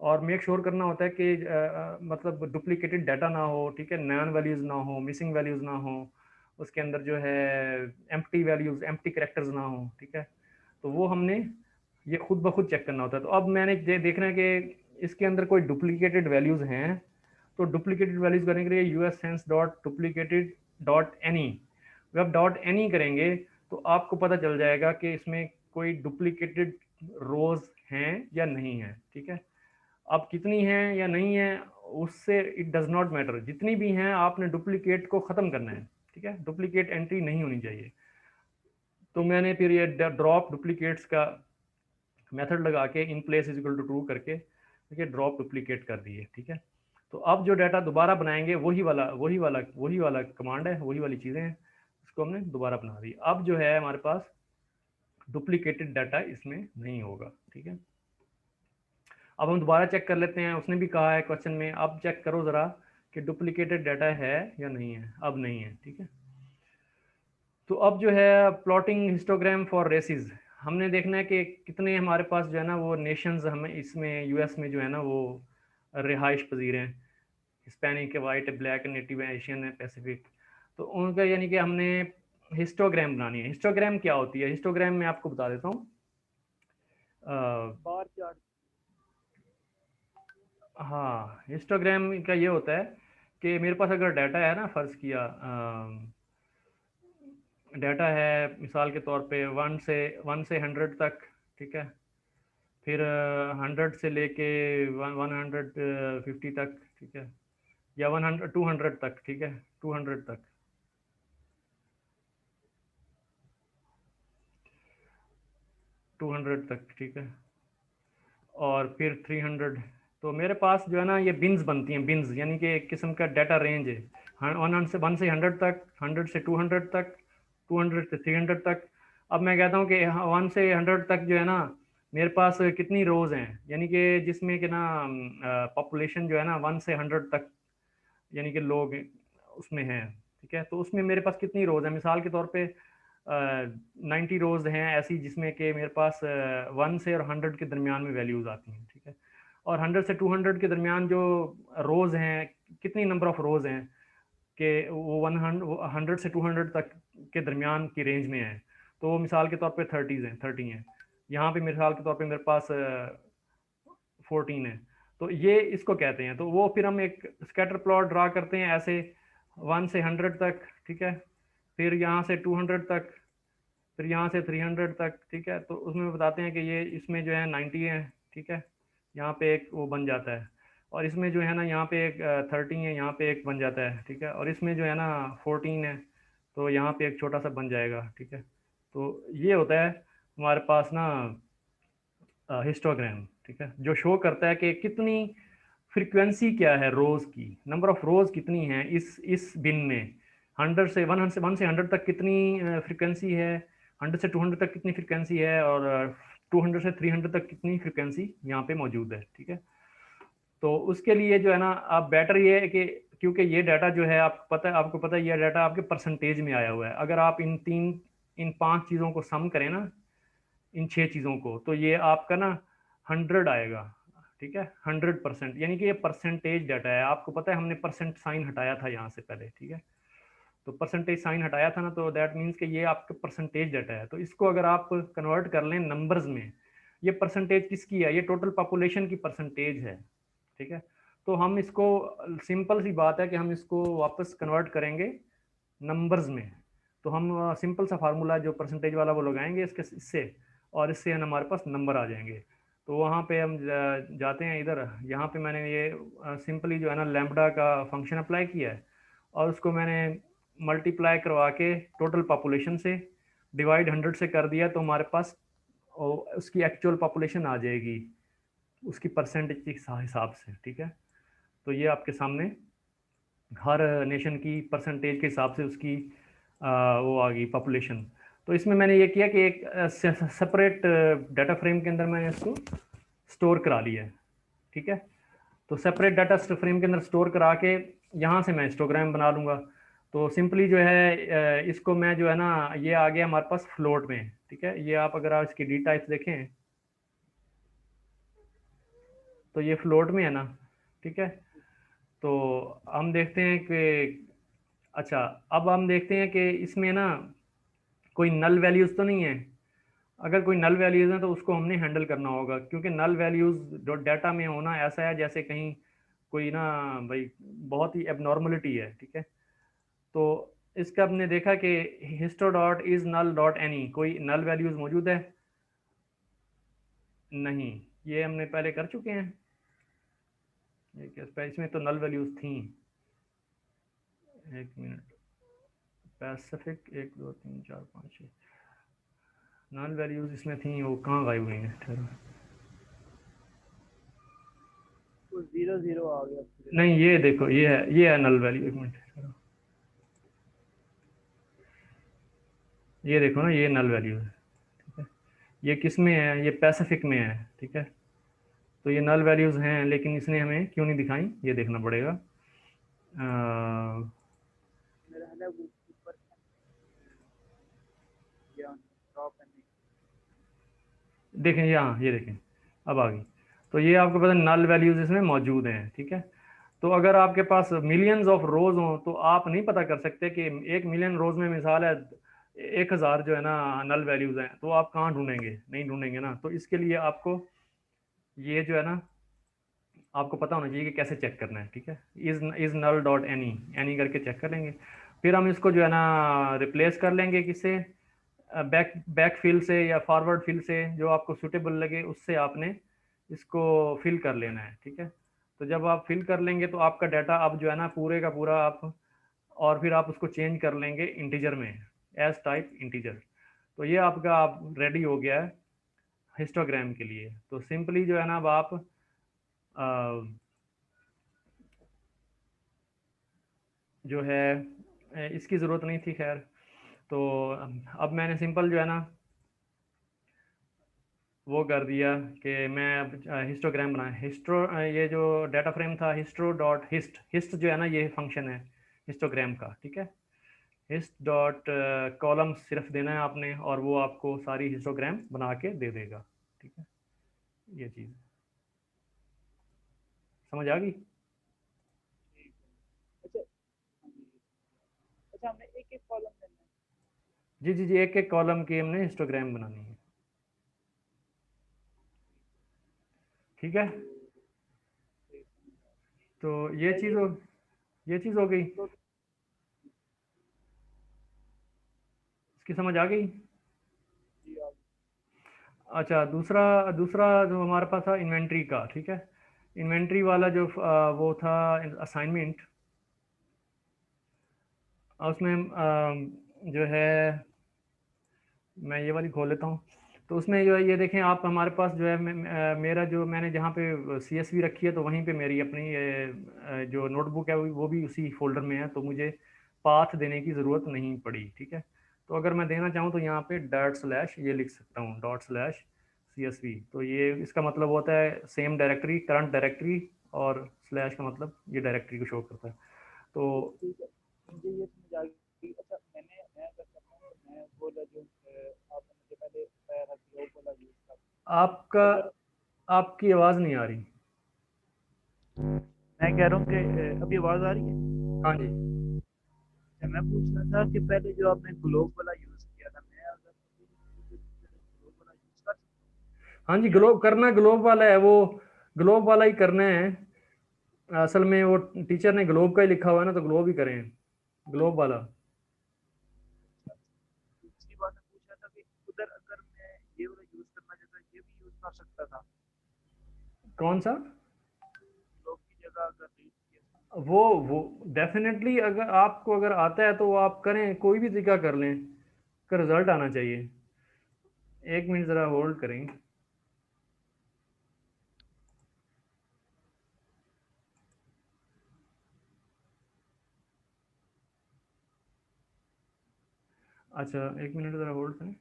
S1: और मेक श्योर करना होता है कि मतलब डुप्लीकेटेड डाटा ना हो, ठीक है, नॉन वैल्यूज़ ना हो, मिसिंग वैल्यूज़ ना हो, उसके अंदर जो है एम्प्टी वैल्यूज़, एम्प्टी करेक्टर्स ना हो, ठीक है। तो वो हमने ये खुद ब खुद चेक करना होता है। तो अब मैंने ये देखना है कि इसके अंदर कोई डुप्लीकेटेड वैल्यूज़ हैं, तो डुप्लीकेटेड वैल्यूज़ करने के लिए US sense dot duplicated dot any, जब डॉट एनी करेंगे तो आपको पता चल जाएगा कि इसमें कोई डुप्लीकेटेड रोज हैं या नहीं है, ठीक है। अब कितनी हैं या नहीं है उससे इट डज नॉट मैटर, जितनी भी हैं आपने डुप्लीकेट को ख़त्म करना है, ठीक है, डुप्लीकेट एंट्री नहीं होनी चाहिए। तो मैंने फिर ये ड्रॉप डुप्लीकेट्स का मेथड लगा के in place is equal to true करके ठीक है ड्रॉप डुप्लीकेट कर दिए, ठीक है। तो अब जो डाटा दोबारा बनाएंगे वही वाला कमांड है, वही वाली चीज़ें हैं, उसको हमने दोबारा बना दी। अब जो है हमारे पास डुप्लीकेटेड डाटा इसमें नहीं होगा, ठीक है। अब हम दोबारा चेक कर लेते हैं, उसने भी कहा है क्वेश्चन में अब चेक करो ज़रा कि डुप्लीकेटेड डाटा है या नहीं है। अब नहीं है, ठीक है। तो अब जो है प्लॉटिंग हिस्टोग्राम फॉर रेसिस, हमने देखना है कि कितने हमारे पास जो है ना वो नेशंस हमें इसमें यूएस में जो है ना वो रिहाइश पजीर हैं, हिस्पैनिक है, वाइट है, ब्लैक है, नेटिव है, एशियन है, पैसिफिक। तो उनका यानी कि हमने हिस्टोग्राम बनानी है। हिस्टोग्राम क्या होती है? हिस्टोग्राम में आपको बता देता हूँ।
S2: Bar chart.
S1: हाँ, हिस्टोग्राम का ये होता है कि मेरे पास अगर डाटा है ना, फ़र्ज़ किया डाटा है मिसाल के तौर पे वन से 100 तक, ठीक है। फिर 100 से लेके 150 तक, ठीक है, या 200 तक, ठीक है, 200 तक, 200 तक, ठीक है, और फिर 300। तो मेरे पास जो है ना ये बिन्स बनती हैं, बिन्स यानी कि एक किस्म का डाटा रेंज है, 1 से 100 तक, 100 से 200 तक, 200 से 300 तक। अब मैं कहता हूँ कि 1 से 100 तक जो है ना मेरे पास कितनी रोज़ हैं, यानी कि जिसमें कि ना पॉपुलेशन जो है ना 1 से 100 तक यानी कि लोग उसमें हैं, ठीक है। तो उसमें मेरे पास कितनी रोज़ हैं, मिसाल के तौर पे 90 रोज़ हैं ऐसी जिसमें कि मेरे पास 1 से और 100 के दरमियान में वैल्यूज़ आती हैं, ठीक है। और 100 से 200 के दरमियान जो रोज़ हैं, कितनी नंबर ऑफ़ रोज़ हैं कि वो 100 से 200 तक के दरमियान की रेंज में है। तो वो मिसाल के तौर पे 30 हैं, यहाँ पे मिसाल के तौर पे मेरे पास 14 है। तो ये इसको कहते हैं। तो वो फिर हम एक स्कैटर प्लॉट ड्रा करते हैं ऐसे 1 से 100 तक, ठीक है, फिर यहाँ से 200 तक, फिर यहाँ से 300 तक, ठीक है। तो उसमें बताते हैं कि ये इसमें जो है 90 है, ठीक है, यहाँ पे एक वो बन जाता है, और इसमें जो है ना यहाँ पे एक 30 है, यहाँ पे एक बन जाता है, ठीक है, और इसमें जो है ना 14 है, तो यहाँ पे एक छोटा सा बन जाएगा, ठीक है। तो ये होता है हमारे पास ना हिस्टोग्राम, ठीक है, जो शो करता है कि कितनी फ्रीक्वेंसी क्या है रोज़ की, नंबर ऑफ रोज़ कितनी है इस बिन में, 100 से 100 तक कितनी फ्रीक्वेंसी है, 100 से 200 तक कितनी फ्रिक्वेंसी है, और 200 से 300 तक कितनी फ्रिक्वेंसी यहाँ पे मौजूद है, ठीक है। तो उसके लिए जो है ना, आप बेटर ये है कि क्योंकि ये डाटा जो है आपको पता है ये डाटा आपके परसेंटेज में आया हुआ है। अगर आप इन 5 चीज़ों को सम करें ना, इन 6 चीज़ों को, तो ये आपका ना 100 आएगा, ठीक है, 100%। यानी कि ये परसेंटेज डाटा है। आपको पता है हमने परसेंट साइन हटाया था यहाँ से पहले, ठीक है। तो परसेंटेज साइन हटाया था ना, तो दैट मीन्स कि ये आपका परसेंटेज डाटा है। तो इसको अगर आप कन्वर्ट कर लें नंबर्स में, ये परसेंटेज किसकी है, ये टोटल पॉपुलेशन की परसेंटेज है, ठीक है। तो हम इसको, सिंपल सी बात है कि हम इसको वापस कन्वर्ट करेंगे नंबर्स में। तो हम सिंपल सा फार्मूला जो परसेंटेज वाला वो लगाएंगे इससे, और इससे हमारे पास नंबर आ जाएंगे। तो वहाँ पे हम जाते हैं इधर, यहाँ पे मैंने ये सिंपली जो है ना लैम्ब्डा का फंक्शन अप्लाई किया है, और उसको मैंने मल्टीप्लाई करवा के टोटल पॉपुलेशन से डिवाइड 100 से कर दिया, तो हमारे पास उसकी एक्चुअल पॉपुलेशन आ जाएगी उसकी परसेंटेज के हिसाब से, ठीक है। तो ये आपके सामने हर नेशन की परसेंटेज के हिसाब से उसकी वो आ गई पॉपुलेशन। तो इसमें मैंने ये किया कि एक सेपरेट डाटा फ्रेम के अंदर मैंने इसको स्टोर करा लिया है, ठीक है। तो सेपरेट डाटा फ्रेम के अंदर स्टोर करा के यहाँ से मैं हिस्टोग्राम बना लूँगा। तो सिंपली जो है इसको मैं जो है ना, ये आ गया हमारे पास फ्लोट में, ठीक है। ये अगर आप इसकी डी टाइप्स देखें तो ये फ्लोट में है ना, ठीक है। तो हम देखते हैं कि, अच्छा, अब हम देखते हैं कि इसमें ना कोई नल वैल्यूज़ तो नहीं है। अगर कोई नल वैल्यूज़ हैं तो उसको हमने हैंडल करना होगा, क्योंकि नल वैल्यूज़ डाटा में होना ऐसा है जैसे कहीं कोई ना भाई बहुत ही एबनॉर्मलिटी है, ठीक है। तो इसका हमने देखा कि histo dot is null dot any, कोई नल वैल्यूज़ मौजूद है नहीं, ये हमने पहले कर चुके हैं। इसमें तो नल वैल्यूज़ थी, एक मिनट, पैसिफिक 1 2 3 4 5 6 नल वैल्यूज़ इसमें थी, वो कहाँ गायब हुई हैं, ठहरो।
S2: वो 0 0 आ गया पूरे।
S1: नहीं, ये देखो, ये है नल वैल्यू, एक मिनट ठहरो। ये देखो ना, ये नल वैल्यू है, ठीक है। ये किस में है, ये पैसिफिक में है, ठीक है। तो ये नल वैल्यूज़ हैं, लेकिन इसने हमें क्यों नहीं दिखाई, ये देखना पड़ेगा।
S2: मेरा ख्याल है वो ऊपर या टॉप है नहीं।
S1: देखें यहाँ, ये देखें, अब आ गई। तो ये आपको पता है नल वैल्यूज़ इसमें मौजूद हैं, ठीक है। तो अगर आपके पास मिलियंस ऑफ रोज़ हों तो आप नहीं पता कर सकते कि 1 मिलियन रोज़ में मिसाल है 1000 जो है ना नल वैल्यूज़ हैं, तो आप कहाँ ढूंढेंगे, नहीं ढूंढेंगे ना। तो इसके लिए आपको ये जो है ना, आपको पता होना चाहिए कि कैसे चेक करना है, ठीक है। इज़ नल डॉट एनी करके चेक कर लेंगे। फिर हम इसको जो है ना रिप्लेस कर लेंगे किससे, बैक फिल से या फॉरवर्ड फिल से, जो आपको सूटेबल लगे उससे आपने इसको फिल कर लेना है, ठीक है। तो जब आप फिल कर लेंगे तो आपका डाटा अब जो है ना पूरे का पूरा आप, और फिर आप उसको चेंज कर लेंगे इंटीजर में, एज टाइप इंटीजर। तो ये आपका आप रेडी हो गया है हिस्टोग्राम के लिए। तो सिंपली जो है ना, अब आप जो है इसकी ज़रूरत नहीं थी, खैर। तो अब मैंने सिंपल जो है ना वो कर दिया कि मैं अब हिस्टोग्राम बना, ये जो डाटा फ्रेम था हिस्टो डॉट हिस्ट जो है ना, ये फंक्शन है हिस्टोग्राम का, ठीक है। हिस्ट डॉट कॉलम सिर्फ देना है आपने, और वो आपको सारी हिस्टोग्राम बना के दे देगा, ठीक है। ये चीज़ समझ आ गई।
S2: अच्छा, हाँ जी। अच्छा, हमने एक एक कॉलम लेना है।
S1: जी जी जी, एक एक कॉलम की हमने हिस्टोग्राम बनानी है, ठीक है।
S2: तो सही समझा।
S1: तो
S2: अच्छा, ये
S1: ये चीज़ हो गई,
S2: तो
S1: इसकी समझ आ गई।
S2: जी आप।
S1: अच्छा, दूसरा दूसरा जो हमारे पास था इन्वेंट्री का, ठीक है। इन्वेंट्री वाला जो वो था असाइनमेंट, उसमें जो है, मैं ये वाली खोल लेता हूँ। तो उसमें जो है ये देखें आप, हमारे पास जो है मेरा जो मैंने जहाँ पे CSV रखी है, तो वहीं पे मेरी अपनी जो नोटबुक है वो भी उसी फोल्डर में है, तो मुझे पाथ देने की ज़रूरत नहीं पड़ी, ठीक है। तो अगर मैं देना चाहूँ तो यहाँ पे डॉट स्लैश ये लिख सकता हूँ, डॉट स्लैश CSV। तो ये इसका मतलब होता है सेम डायरेक्टरी, करंट डायरेक्टरी, और स्लैश का मतलब ये डायरेक्टरी को शो करता है। तो
S2: ठीक है, मुझे ये समझ आ गई। अच्छा, मैं अगर करता हूँ तो मैं वो वाला जो आपने मुझे पहले बताया था कि वो वाला यूज़
S1: आपका,
S2: कर, अगर
S1: आपकी आवाज़ नहीं आ रही।
S2: मैं कह रहा हूँ कि अभी आवाज़ आ रही है।
S1: हाँ जी।
S2: अच्छा, मैं पूछ रहा था कि पहले जो आपने ग्लोब वाला यूज़ किया था, मैं अगर ग्लोब वाला यूज़ कर सकता
S1: हाँ जी,
S2: हूँ या
S1: ग्लोब करना, ग्लोब वाला है वो, ग्लोब वाला ही करना है। असल में वो टीचर ने ग्लोब का ही लिखा हुआ है ना, तो ग्लोब ही करें, ग्लोब वाला।
S2: दूसरी बात मैं पूछ रहा था कि उधर अगर मैं ये वाला यूज़ करना चाहता, ये भी यूज़ कर सकता था
S1: कौन सा?
S2: ग्लोब की जगह, अगर रीड किया।
S1: वो डेफिनेटली, अगर आपको अगर आता है तो वो आप करें, कोई भी तरीका कर लें, का रिजल्ट आना चाहिए। एक मिनट ज़रा होल्ड करें। अच्छा, एक मिनट ज़रा होल्ड करें।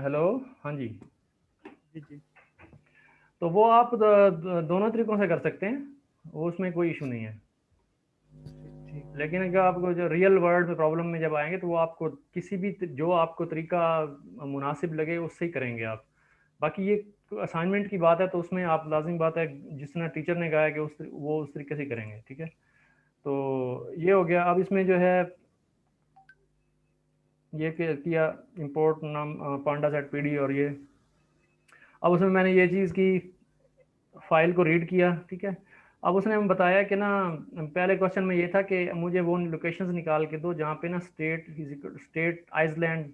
S1: हेलो। हाँ जी।
S2: जी जी।
S1: तो वो आप दोनों तरीकों से कर सकते हैं, वो उसमें कोई इशू नहीं है।
S2: ठीक।
S1: लेकिन अगर आपको जो रियल वर्ल्ड में प्रॉब्लम में जब आएंगे तो वो आपको किसी भी जो आपको तरीका मुनासिब लगे उससे ही करेंगे आप। बाकी ये असाइनमेंट की बात है तो उसमें आप लाजिम बात है, जिसने टीचर ने कहा है कि वो उस तरीके से करेंगे, ठीक है। तो ये हो गया। अब इसमें जो है ये किया इंपोर्ट नाम पांडा सेट पीडी, और ये अब उसमें मैंने ये चीज़ की, फाइल को रीड किया, ठीक है। अब उसने हमें बताया कि ना, पहले क्वेश्चन में ये था कि मुझे वो लोकेशंस निकाल के दो जहाँ पे ना Staten Island,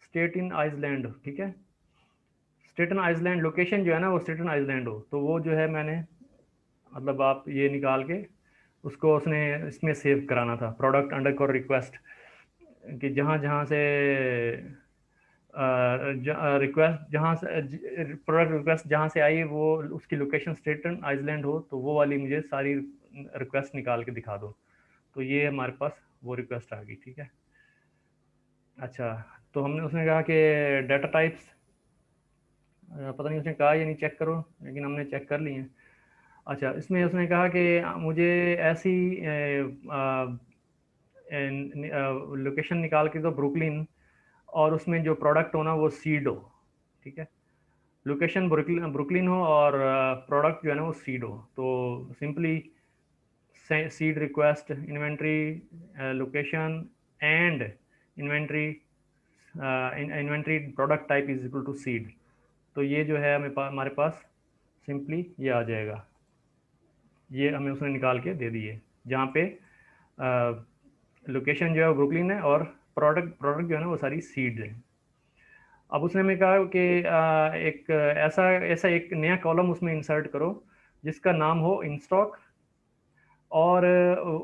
S1: Staten Island, ठीक है। स्टेटन आइसलैंड लोकेशन जो है ना वो स्टेटन आइसलैंड हो, तो वो जो है मैंने, मतलब आप ये निकाल के उसको उसने इसमें सेव कराना था, प्रोडक्ट अंडरस्कोर रिक्वेस्ट, कि जहाँ जहाँ से रिक्वेस्ट, जहाँ से प्रोडक्ट रिक्वेस्ट जहाँ से आई वो उसकी लोकेशन स्टेटन आइसलैंड हो, तो वो वाली मुझे सारी रिक्वेस्ट निकाल के दिखा दो। तो ये हमारे पास वो रिक्वेस्ट आ गई, ठीक है। अच्छा, तो हमने उसने कहा कि डाटा टाइप्स, पता नहीं उसने कहा या नहीं, चेक करो, लेकिन हमने चेक कर लिए हैं। अच्छा, इसमें उसने कहा कि मुझे ऐसी लोकेशन निकाल के दो ब्रुकलिन, और उसमें जो प्रोडक्ट हो ना वो सीड हो, ठीक है। लोकेशन ब्रुकलिन ब्रुकलिन हो और प्रोडक्ट जो है ना वो सीड हो। तो simply seed request inventory location and inventory, inventory product type is equal to seed. तो ये जो है हमारे पास सिंपली ये आ जाएगा, ये हमें उसने निकाल के दे दिए। जहाँ पे लोकेशन जो है वो ब्रुकलिन है और प्रोडक्ट प्रोडक्ट जो है ना वो सारी सीड्स हैं। अब उसने हमें कहा कि एक ऐसा ऐसा एक नया कॉलम उसमें इंसर्ट करो जिसका नाम हो इन स्टॉक, और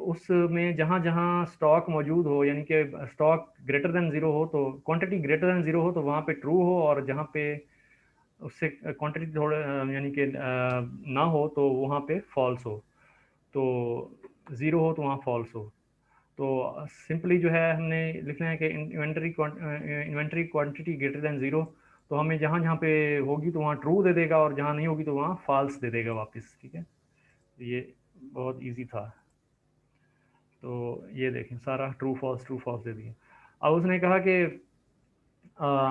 S1: उसमें जहाँ जहाँ स्टॉक मौजूद हो, यानी कि स्टॉक ग्रेटर देन ज़ीरो हो तो क्वांटिटी ग्रेटर देन ज़ीरो हो तो वहाँ पे ट्रू हो, और जहाँ पे उससे क्वांटिटी थोड़ा यानी कि ना हो तो वहाँ पे फॉल्स हो। तो ज़ीरो हो तो वहाँ फॉल्स हो। तो सिंपली जो है हमने लिखना है कि inventory quantity greater than zero, तो हमें जहाँ जहाँ पे होगी तो वहाँ ट्रू दे देगा, और जहाँ नहीं होगी तो वहाँ फॉल्स दे देगा वापस। ठीक है, ये बहुत इजी था। तो ये देखें सारा ट्रू फॉल्स दे दिया। अब उसने कहा कि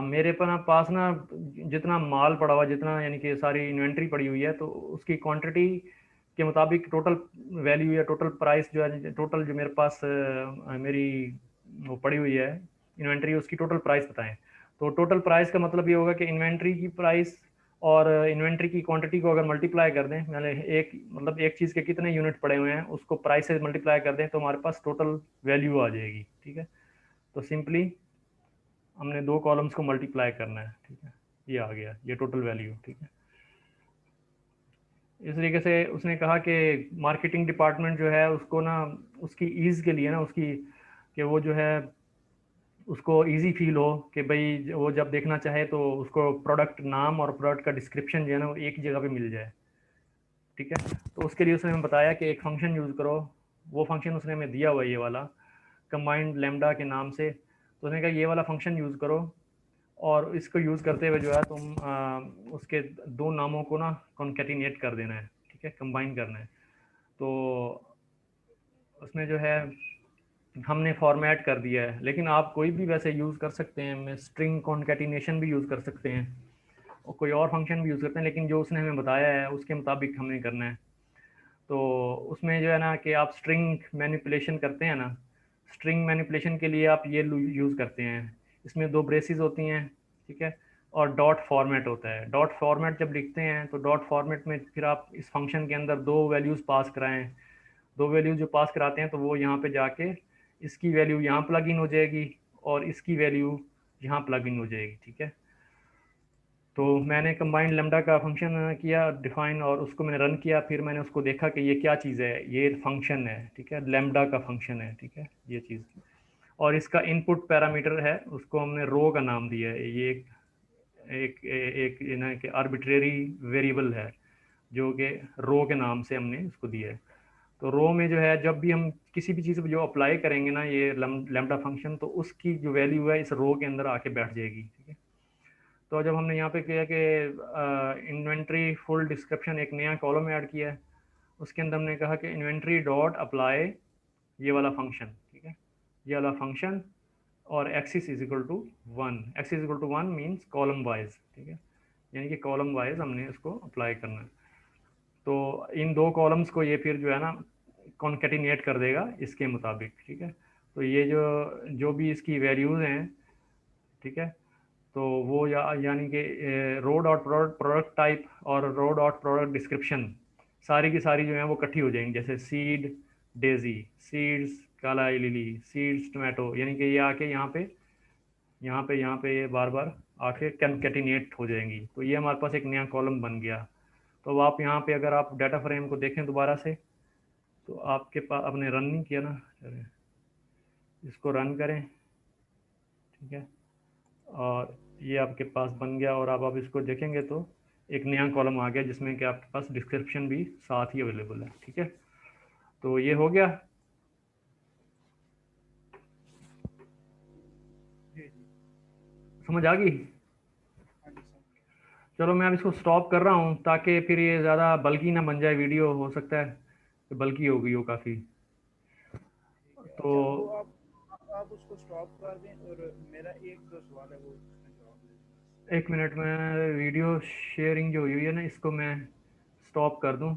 S1: मेरे पास ना जितना माल पड़ा हुआ, जितना यानी कि सारी इन्वेंट्री पड़ी हुई है, तो उसकी क्वांटिटी के मुताबिक टोटल वैल्यू या टोटल प्राइस जो है, टोटल जो मेरे पास मेरी वो पड़ी हुई है इन्वेंट्री, उसकी टोटल प्राइस बताएं। तो टोटल प्राइस का मतलब ये होगा कि इन्वेंट्री की प्राइस और इन्वेंट्री की क्वांटिटी को अगर मल्टीप्लाई कर दें, मैंने एक मतलब एक चीज़ के कितने यूनिट पड़े हुए हैं उसको प्राइस से मल्टीप्लाई कर दें तो हमारे पास टोटल वैल्यू आ जाएगी। ठीक है, तो सिंपली हमने दो कॉलम्स को मल्टीप्लाई करना है। ठीक है, ये आ गया, ये टोटल वैल्यू। ठीक है, इस तरीके से उसने कहा कि मार्केटिंग डिपार्टमेंट जो है उसको ना उसकी ईज़ के लिए ना उसकी कि वो जो है उसको इजी फील हो कि भाई वो जब देखना चाहे तो उसको प्रोडक्ट नाम और प्रोडक्ट का डिस्क्रिप्शन जो है ना वो एक जगह पे मिल जाए। ठीक है, तो उसके लिए उसने हमें बताया कि एक फंक्शन यूज़ करो। वो फंक्शन उसने हमें दिया हुआ है ये वाला, कंबाइंड लेमडा के नाम से। तो उसने कहा ये वाला फंक्शन यूज़ करो, और इसको यूज़ करते हुए जो है तुम उसके दो नामों को ना कॉन्केटिनेट कर देना है। ठीक है, कंबाइन करना है। तो उसमें जो है हमने फॉर्मेट कर दिया है, लेकिन आप कोई भी वैसे यूज़ कर सकते हैं, स्ट्रिंग कॉन्केटिनेशन भी यूज़ कर सकते हैं और कोई और फंक्शन भी यूज़ करते हैं, लेकिन जो उसने हमें बताया है उसके मुताबिक हमें करना है। तो उसमें जो है ना कि आप स्ट्रिंग मैनिपुलेशन करते हैं ना, स्ट्रिंग मैनिपुलेशन के लिए आप ये यूज़ करते हैं। इसमें दो ब्रेसेस होती हैं। ठीक है, और डॉट फॉर्मेट होता है। डॉट फॉर्मेट जब लिखते हैं तो डॉट फॉर्मेट में फिर आप इस फंक्शन के अंदर दो वैल्यूज़ पास कराएं। दो वैल्यूज़ जो पास कराते हैं तो वो यहाँ पे जाके इसकी वैल्यू यहाँ प्लग इन हो जाएगी और इसकी वैल्यू यहाँ प्लग इन हो जाएगी। ठीक है, तो मैंने कंबाइंड लेमडा का फंक्शन किया डिफाइन, और उसको मैंने रन किया। फिर मैंने उसको देखा कि ये क्या चीज़ है, ये फंक्शन है। ठीक है, लेमडा का फंक्शन है। ठीक है, ये चीज़, और इसका इनपुट पैरामीटर है, उसको हमने रो का नाम दिया है। ये एक एक ना कि आर्बिट्रेरी वेरिएबल है जो कि रो के नाम से हमने इसको दिया है। तो रो में जो है जब भी हम किसी भी चीज़ पर जो अप्लाई करेंगे ना ये लेमडा फंक्शन, तो उसकी जो वैल्यू है इस रो के अंदर आके बैठ जाएगी। ठीक है, तो जब हमने यहाँ पे किया कि इन्वेंट्री फुल डिस्क्रिप्शन एक नया कॉलम ऐड किया है, उसके अंदर हमने कहा कि इन्वेंट्री डॉट अप्लाई ये वाला फंक्शन। ठीक है, ये वाला फंक्शन, और axis is equal to one. Axis is equal to one means column wise. ठीक है, यानी कि कॉलम वाइज हमने इसको अप्लाई करना है। तो इन दो कॉलम्स को ये फिर जो है ना कॉन्केटिनेट कर देगा इसके मुताबिक। ठीक है, तो ये जो जो भी इसकी वैल्यूज़ हैं, ठीक है, तो वो यानी कि रो डॉट प्रोडक्ट टाइप और रो डॉट प्रोडक्ट डिस्क्रिप्शन सारी की सारी जो है वो इकट्ठी हो जाएंगी। जैसे सीड डेजी, सीड्स काला लिली, सीड्स टोमेटो, यानी कि ये आके यहाँ पे ये बार बार आके कैटिनेट हो जाएंगी। तो ये हमारे पास एक नया कॉलम बन गया। तो अब आप यहाँ पे अगर आप डाटा फ्रेम को देखें दोबारा से, तो आपके पास आपने रन नहीं किया ना, चलिए इसको रन करें। ठीक है, और ये आपके पास बन गया, और अब आप इसको देखेंगे तो एक नया कॉलम आ गया जिसमें कि आपके पास डिस्क्रिप्शन भी साथ ही अवेलेबल है। ठीक है, तो ये हो गया।
S2: जी जी।
S1: समझ आ गई?
S2: हाँ जी सर।
S1: चलो मैं अब इसको स्टॉप कर रहा हूँ ताकि फिर ये ज़्यादा बल्कि ना बन जाए वीडियो, हो सकता है कि बल्कि हो गई हो काफ़ी।
S2: ठीक है,
S1: तो
S2: अच्छा वो आप उसको स्टॉप कर दें, और मेरा एक दो सवाल है वो उसमें जवाब दे दें बस।
S1: एक मिनट में वीडियो शेयरिंग जो हुई है ना इसको मैं स्टॉप कर दूँ।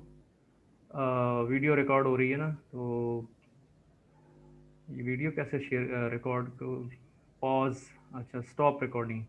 S1: वीडियो रिकॉर्ड हो रही है ना, तो ये वीडियो कैसे शेयर रिकॉर्ड को पॉज, अच्छा स्टॉप रिकॉर्डिंग।